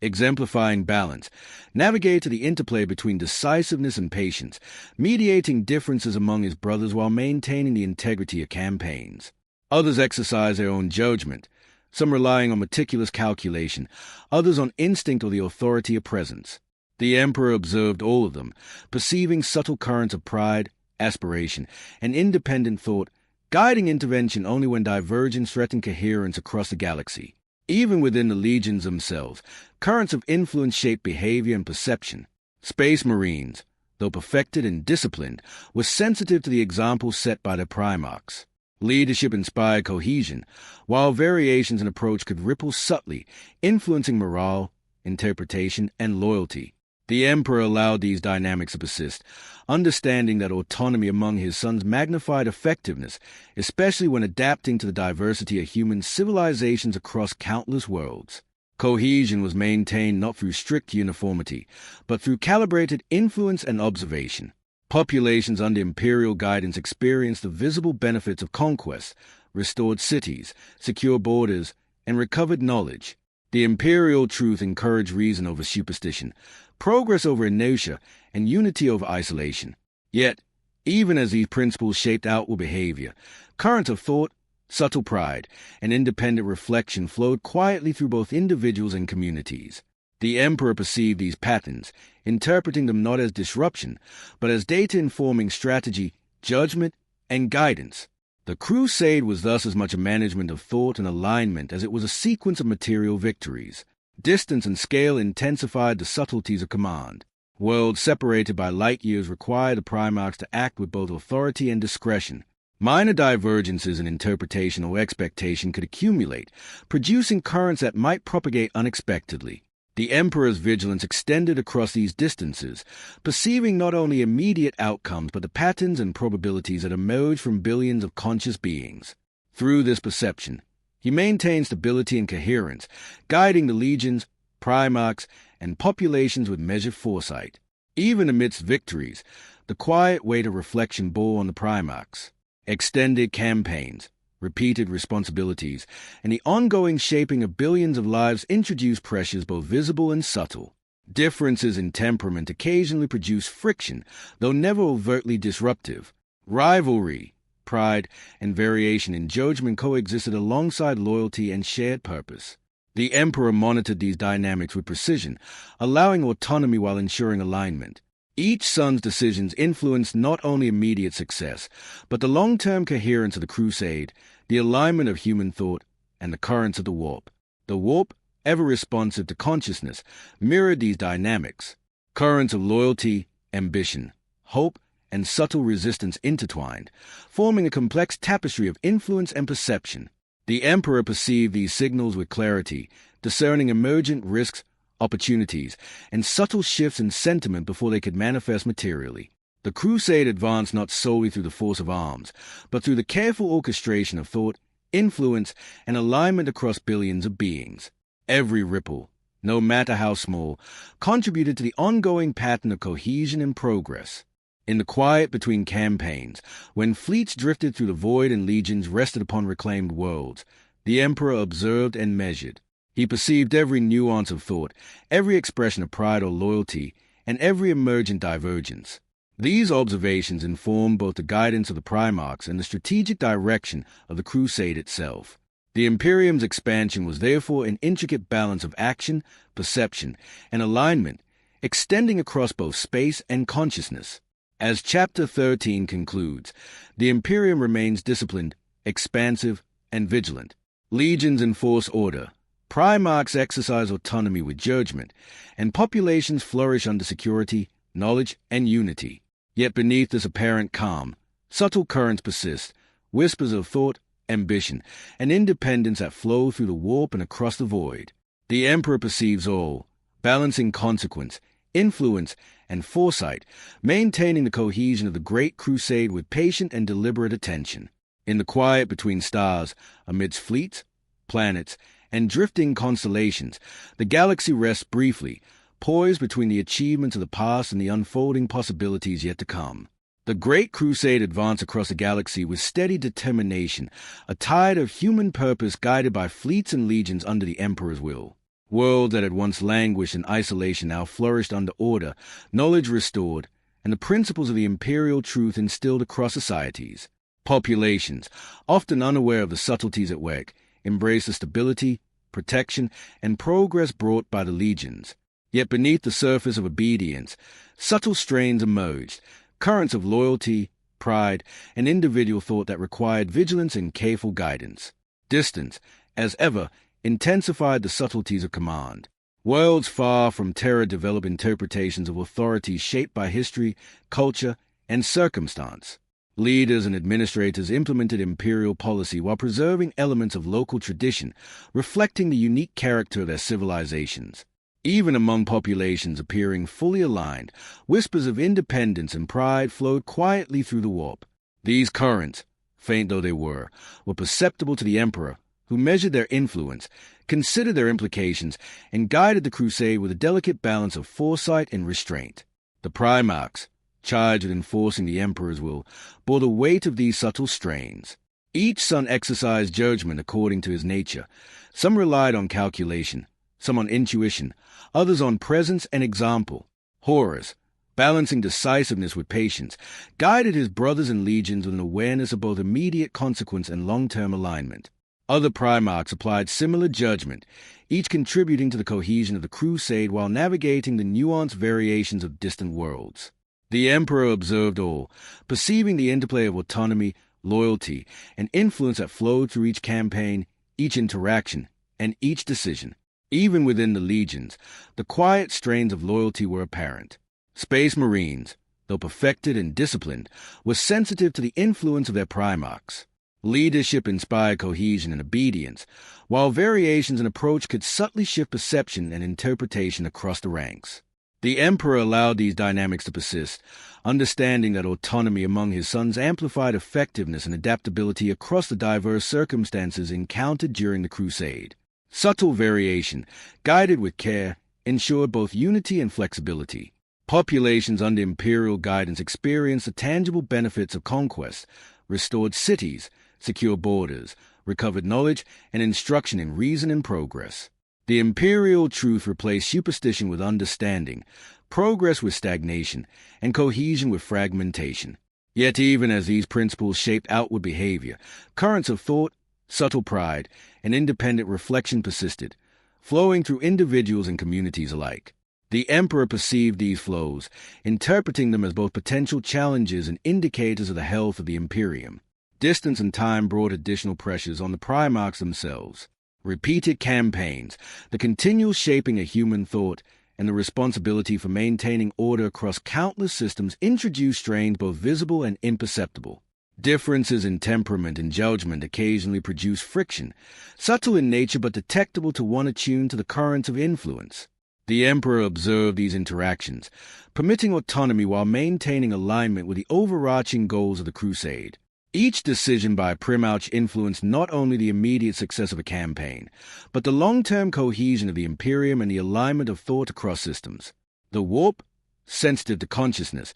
exemplifying balance, navigated the interplay between decisiveness and patience, mediating differences among his brothers while maintaining the integrity of campaigns. Others exercise their own judgment, some relying on meticulous calculation, others on instinct or the authority of presence. The emperor observed all of them, perceiving subtle currents of pride, aspiration, and independent thought, guiding intervention only when divergence threatened coherence across the galaxy. Even within the legions themselves, currents of influence shape behavior and perception. Space Marines, though perfected and disciplined, were sensitive to the examples set by their primarchs. Leadership inspired cohesion, while variations in approach could ripple subtly, influencing morale, interpretation, and loyalty. The emperor allowed these dynamics to persist, understanding that autonomy among his sons magnified effectiveness, especially when adapting to the diversity of human civilizations across countless worlds. Cohesion was maintained not through strict uniformity, but through calibrated influence and observation. Populations under imperial guidance experienced the visible benefits of conquest, restored cities, secure borders, and recovered knowledge. The imperial truth encouraged reason over superstition, progress over inertia, and unity over isolation. Yet, even as these principles shaped outward behavior, currents of thought, subtle pride, and independent reflection flowed quietly through both individuals and communities. The emperor perceived these patterns, interpreting them not as disruption, but as data informing strategy, judgment, and guidance. The crusade was thus as much a management of thought and alignment as it was a sequence of material victories. Distance and scale intensified the subtleties of command. Worlds separated by light years required the primarchs to act with both authority and discretion. Minor divergences in interpretation or expectation could accumulate, producing currents that might propagate unexpectedly. The emperor's vigilance extended across these distances, perceiving not only immediate outcomes but the patterns and probabilities that emerge from billions of conscious beings. Through this perception, he maintained stability and coherence, guiding the legions, primarchs, and populations with measured foresight. Even amidst victories, the quiet weight of reflection bore on the primarchs. Extended campaigns, repeated responsibilities, and the ongoing shaping of billions of lives introduce pressures both visible and subtle. Differences in temperament occasionally produce friction, though never overtly disruptive. Rivalry, pride, and variation in judgment coexisted alongside loyalty and shared purpose. The emperor monitored these dynamics with precision, allowing autonomy while ensuring alignment. Each son's decisions influenced not only immediate success, but the long-term coherence of the crusade, the alignment of human thought, and the currents of the warp. The warp, ever responsive to consciousness, mirrored these dynamics. Currents of loyalty, ambition, hope, and subtle resistance intertwined, forming a complex tapestry of influence and perception. The emperor perceived these signals with clarity, discerning emergent risks, opportunities, and subtle shifts in sentiment before they could manifest materially. The crusade advanced not solely through the force of arms, but through the careful orchestration of thought, influence, and alignment across billions of beings. Every ripple, no matter how small, contributed to the ongoing pattern of cohesion and progress. In the quiet between campaigns, when fleets drifted through the void and legions rested upon reclaimed worlds, the emperor observed and measured. He perceived every nuance of thought, every expression of pride or loyalty, and every emergent divergence. These observations informed both the guidance of the primarchs and the strategic direction of the crusade itself. The Imperium's expansion was therefore an intricate balance of action, perception, and alignment, extending across both space and consciousness. As Chapter 13 concludes, the Imperium remains disciplined, expansive, and vigilant. Legions enforce order. Primarchs exercise autonomy with judgment, and populations flourish under security, knowledge, and unity. Yet beneath this apparent calm, subtle currents persist, whispers of thought, ambition, and independence that flow through the warp and across the void. The emperor perceives all, balancing consequence, influence, and foresight, maintaining the cohesion of the great crusade with patient and deliberate attention. In the quiet between stars, amidst fleets, planets, and drifting constellations, the galaxy rests briefly, poised between the achievements of the past and the unfolding possibilities yet to come. The Great Crusade advanced across the galaxy with steady determination, a tide of human purpose guided by fleets and legions under the Emperor's will. Worlds that had once languished in isolation now flourished under order, knowledge restored, and the principles of the imperial truth instilled across societies. Populations, often unaware of the subtleties at work, embrace the stability, protection, and progress brought by the legions. Yet beneath the surface of obedience, subtle strains emerged, currents of loyalty, pride, and individual thought that required vigilance and careful guidance. Distance, as ever, intensified the subtleties of command. Worlds far from Terra develop interpretations of authority shaped by history, culture, and circumstance. Leaders and administrators implemented imperial policy while preserving elements of local tradition, reflecting the unique character of their civilizations. Even among populations appearing fully aligned, whispers of independence and pride flowed quietly through the warp. These currents, faint though they were perceptible to the emperor, who measured their influence, considered their implications, and guided the crusade with a delicate balance of foresight and restraint. The Primarchs, charged with enforcing the emperor's will, bore the weight of these subtle strains. Each son exercised judgment according to his nature. Some relied on calculation, some on intuition, others on presence and example. Horus, balancing decisiveness with patience, guided his brothers and legions with an awareness of both immediate consequence and long-term alignment. Other Primarchs applied similar judgment, each contributing to the cohesion of the crusade while navigating the nuanced variations of distant worlds. The emperor observed all, perceiving the interplay of autonomy, loyalty, and influence that flowed through each campaign, each interaction, and each decision. Even within the legions, the quiet strains of loyalty were apparent. Space Marines, though perfected and disciplined, were sensitive to the influence of their Primarchs. Leadership inspired cohesion and obedience, while variations in approach could subtly shift perception and interpretation across the ranks. The emperor allowed these dynamics to persist, understanding that autonomy among his sons amplified effectiveness and adaptability across the diverse circumstances encountered during the crusade. Subtle variation, guided with care, ensured both unity and flexibility. Populations under imperial guidance experienced the tangible benefits of conquest, restored cities, secure borders, recovered knowledge, and instruction in reason and progress. The imperial truth replaced superstition with understanding, progress with stagnation, and cohesion with fragmentation. Yet even as these principles shaped outward behavior, currents of thought, subtle pride, and independent reflection persisted, flowing through individuals and communities alike. The emperor perceived these flows, interpreting them as both potential challenges and indicators of the health of the Imperium. Distance and time brought additional pressures on the Primarchs themselves. Repeated campaigns, the continual shaping of human thought, and the responsibility for maintaining order across countless systems introduced strains both visible and imperceptible. Differences in temperament and judgment occasionally produce friction, subtle in nature but detectable to one attuned to the currents of influence. The emperor observed these interactions, permitting autonomy while maintaining alignment with the overarching goals of the crusade. Each decision by Primarch influenced not only the immediate success of a campaign, but the long-term cohesion of the Imperium and the alignment of thought across systems. The warp, sensitive to consciousness,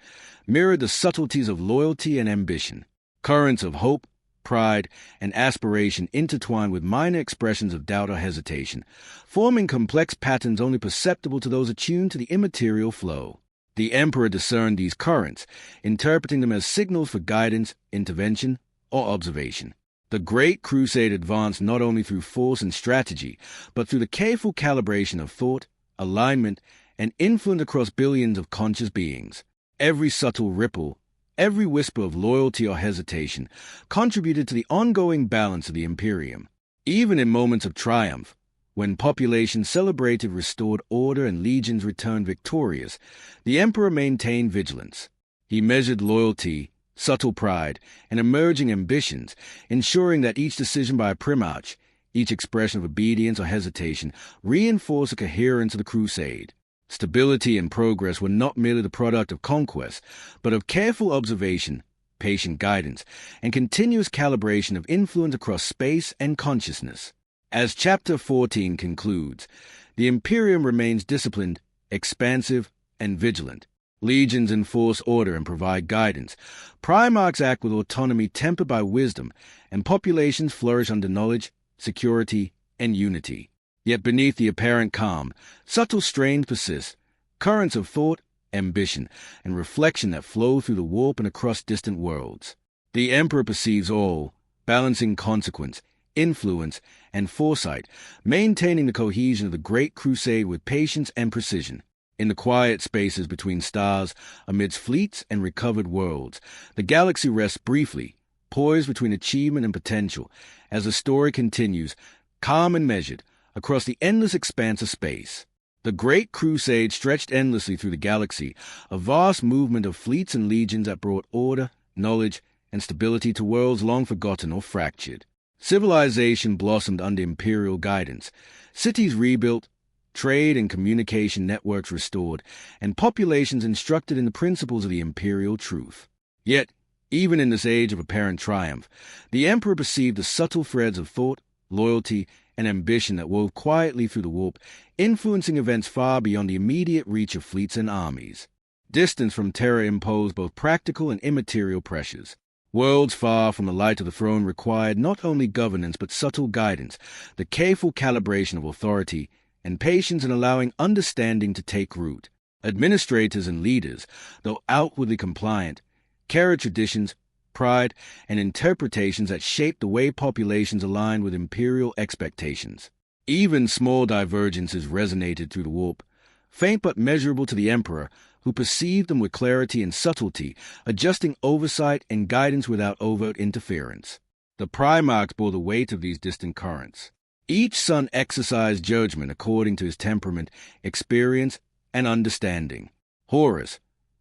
mirrored the subtleties of loyalty and ambition. Currents of hope, pride, and aspiration intertwined with minor expressions of doubt or hesitation, forming complex patterns only perceptible to those attuned to the immaterial flow. The emperor discerned these currents, interpreting them as signals for guidance, intervention, or observation. The Great Crusade advanced not only through force and strategy, but through the careful calibration of thought, alignment, and influence across billions of conscious beings. Every subtle ripple, every whisper of loyalty or hesitation, contributed to the ongoing balance of the Imperium. Even in moments of triumph, when populations celebrated restored order and legions returned victorious, the emperor maintained vigilance. He measured loyalty, subtle pride, and emerging ambitions, ensuring that each decision by a Primarch, each expression of obedience or hesitation, reinforced the coherence of the crusade. Stability and progress were not merely the product of conquest, but of careful observation, patient guidance, and continuous calibration of influence across space and consciousness. As Chapter 14 concludes, the Imperium remains disciplined, expansive, and vigilant. Legions enforce order and provide guidance. Primarchs act with autonomy tempered by wisdom, and populations flourish under knowledge, security, and unity. Yet beneath the apparent calm, subtle strains persist, currents of thought, ambition, and reflection that flow through the warp and across distant worlds. The emperor perceives all, balancing consequence, influence, and foresight, maintaining the cohesion of the Great Crusade with patience and precision. In the quiet spaces between stars, amidst fleets and recovered worlds, the galaxy rests briefly, poised between achievement and potential, as the story continues, calm and measured, across the endless expanse of space. The Great Crusade stretched endlessly through the galaxy, a vast movement of fleets and legions that brought order, knowledge, and stability to worlds long forgotten or fractured. Civilization blossomed under imperial guidance, cities rebuilt, trade and communication networks restored, and populations instructed in the principles of the imperial truth. Yet, even in this age of apparent triumph, the emperor perceived the subtle threads of thought, loyalty, and ambition that wove quietly through the warp, influencing events far beyond the immediate reach of fleets and armies. Distance from Terra imposed both practical and immaterial pressures. Worlds far from the light of the throne required not only governance but subtle guidance, the careful calibration of authority, and patience in allowing understanding to take root. Administrators and leaders, though outwardly compliant, carried traditions, pride, and interpretations that shaped the way populations aligned with imperial expectations. Even small divergences resonated through the warp, faint but measurable to the emperor, who perceived them with clarity and subtlety, adjusting oversight and guidance without overt interference. The Primarchs bore the weight of these distant currents. Each son exercised judgment according to his temperament, experience, and understanding. Horus,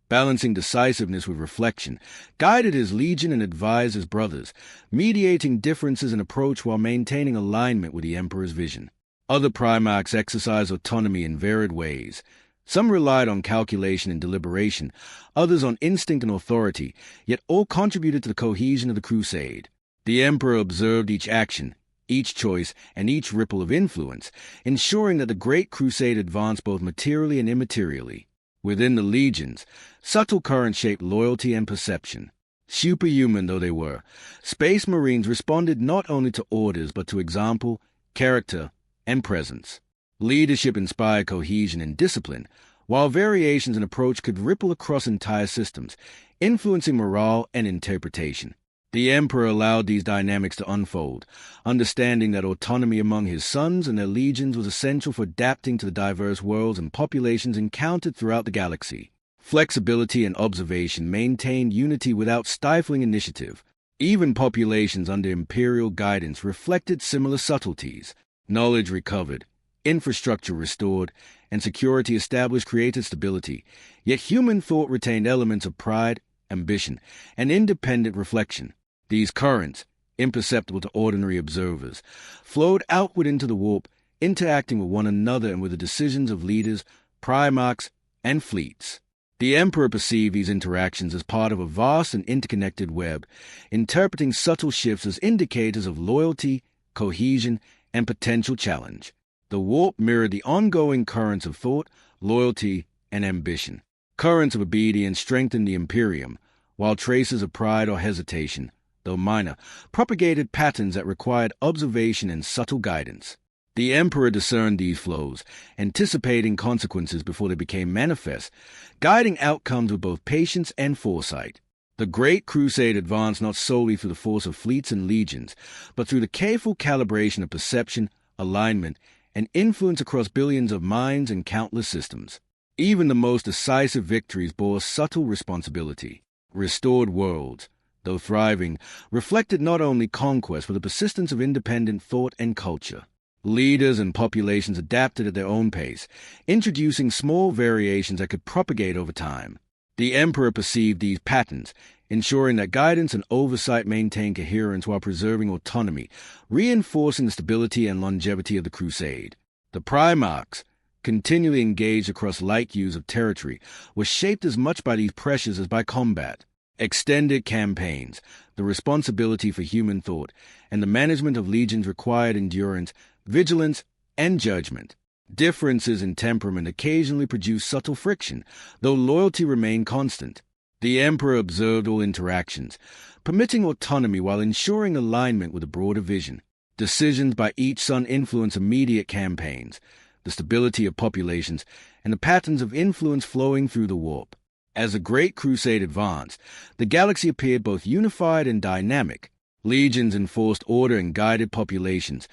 balancing decisiveness with reflection, guided his legion and advised his brothers, mediating differences in approach while maintaining alignment with the emperor's vision. Other Primarchs exercised autonomy in varied ways. Some relied on calculation and deliberation, others on instinct and authority, yet all contributed to the cohesion of the crusade. The emperor observed each action, each choice, and each ripple of influence, ensuring that the Great Crusade advanced both materially and immaterially. Within the legions, subtle currents shaped loyalty and perception. Superhuman though they were, Space Marines responded not only to orders but to example, character, and presence. Leadership inspired cohesion and discipline, while variations in approach could ripple across entire systems, influencing morale and interpretation. The emperor allowed these dynamics to unfold, understanding that autonomy among his sons and their legions was essential for adapting to the diverse worlds and populations encountered throughout the galaxy. Flexibility and observation maintained unity without stifling initiative. Even populations under imperial guidance reflected similar subtleties. Knowledge recovered, infrastructure restored, and security established created stability, yet human thought retained elements of pride, ambition, and independent reflection. These currents, imperceptible to ordinary observers, flowed outward into the warp, interacting with one another and with the decisions of leaders, primarchs, and fleets. The emperor perceived these interactions as part of a vast and interconnected web, interpreting subtle shifts as indicators of loyalty, cohesion, and potential challenge. The warp mirrored the ongoing currents of thought, loyalty, and ambition. Currents of obedience strengthened the Imperium, while traces of pride or hesitation, though minor, propagated patterns that required observation and subtle guidance. The emperor discerned these flows, anticipating consequences before they became manifest, guiding outcomes with both patience and foresight. The Great Crusade advanced not solely through the force of fleets and legions, but through the careful calibration of perception, alignment, and influence across billions of minds and countless systems. Even the most decisive victories bore subtle responsibility. Restored worlds, though thriving, reflected not only conquest but the persistence of independent thought and culture. Leaders and populations adapted at their own pace, introducing small variations that could propagate over time. The emperor perceived these patterns, ensuring that guidance and oversight maintained coherence while preserving autonomy, reinforcing the stability and longevity of the crusade. The Primarchs, continually engaged across like hues of territory, were shaped as much by these pressures as by combat. Extended campaigns, the responsibility for human thought, and the management of legions required endurance, vigilance, and judgment. Differences in temperament occasionally produced subtle friction, though loyalty remained constant. The emperor observed all interactions, permitting autonomy while ensuring alignment with a broader vision. Decisions by each son influenced immediate campaigns, the stability of populations, and the patterns of influence flowing through the warp. As the Great Crusade advanced, the galaxy appeared both unified and dynamic. Legions enforced order and guided populations.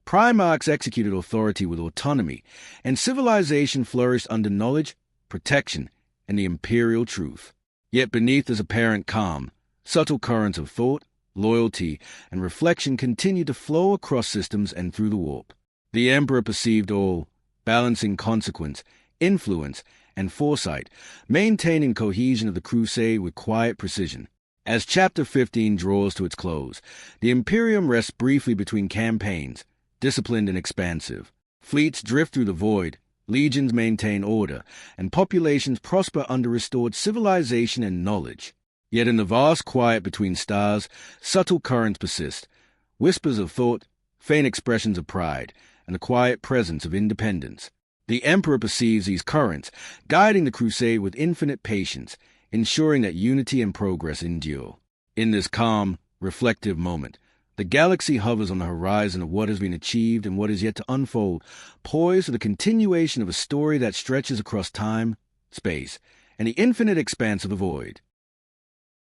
Primarchs executed authority with autonomy, and civilization flourished under knowledge, protection, and the imperial truth. Yet beneath this apparent calm, subtle currents of thought, loyalty, and reflection continued to flow across systems and through the warp. The Emperor perceived all, balancing consequence, influence, and foresight, maintaining cohesion of the crusade with quiet precision. As Chapter 15 draws to its close, the Imperium rests briefly between campaigns, disciplined and expansive. Fleets drift through the void, legions maintain order, and populations prosper under restored civilization and knowledge. Yet in the vast quiet between stars, subtle currents persist, whispers of thought, faint expressions of pride, and the quiet presence of independence. The Emperor perceives these currents, guiding the crusade with infinite patience, ensuring that unity and progress endure. In this calm, reflective moment, the galaxy hovers on the horizon of what has been achieved and what is yet to unfold, poised for the continuation of a story that stretches across time, space, and the infinite expanse of the void.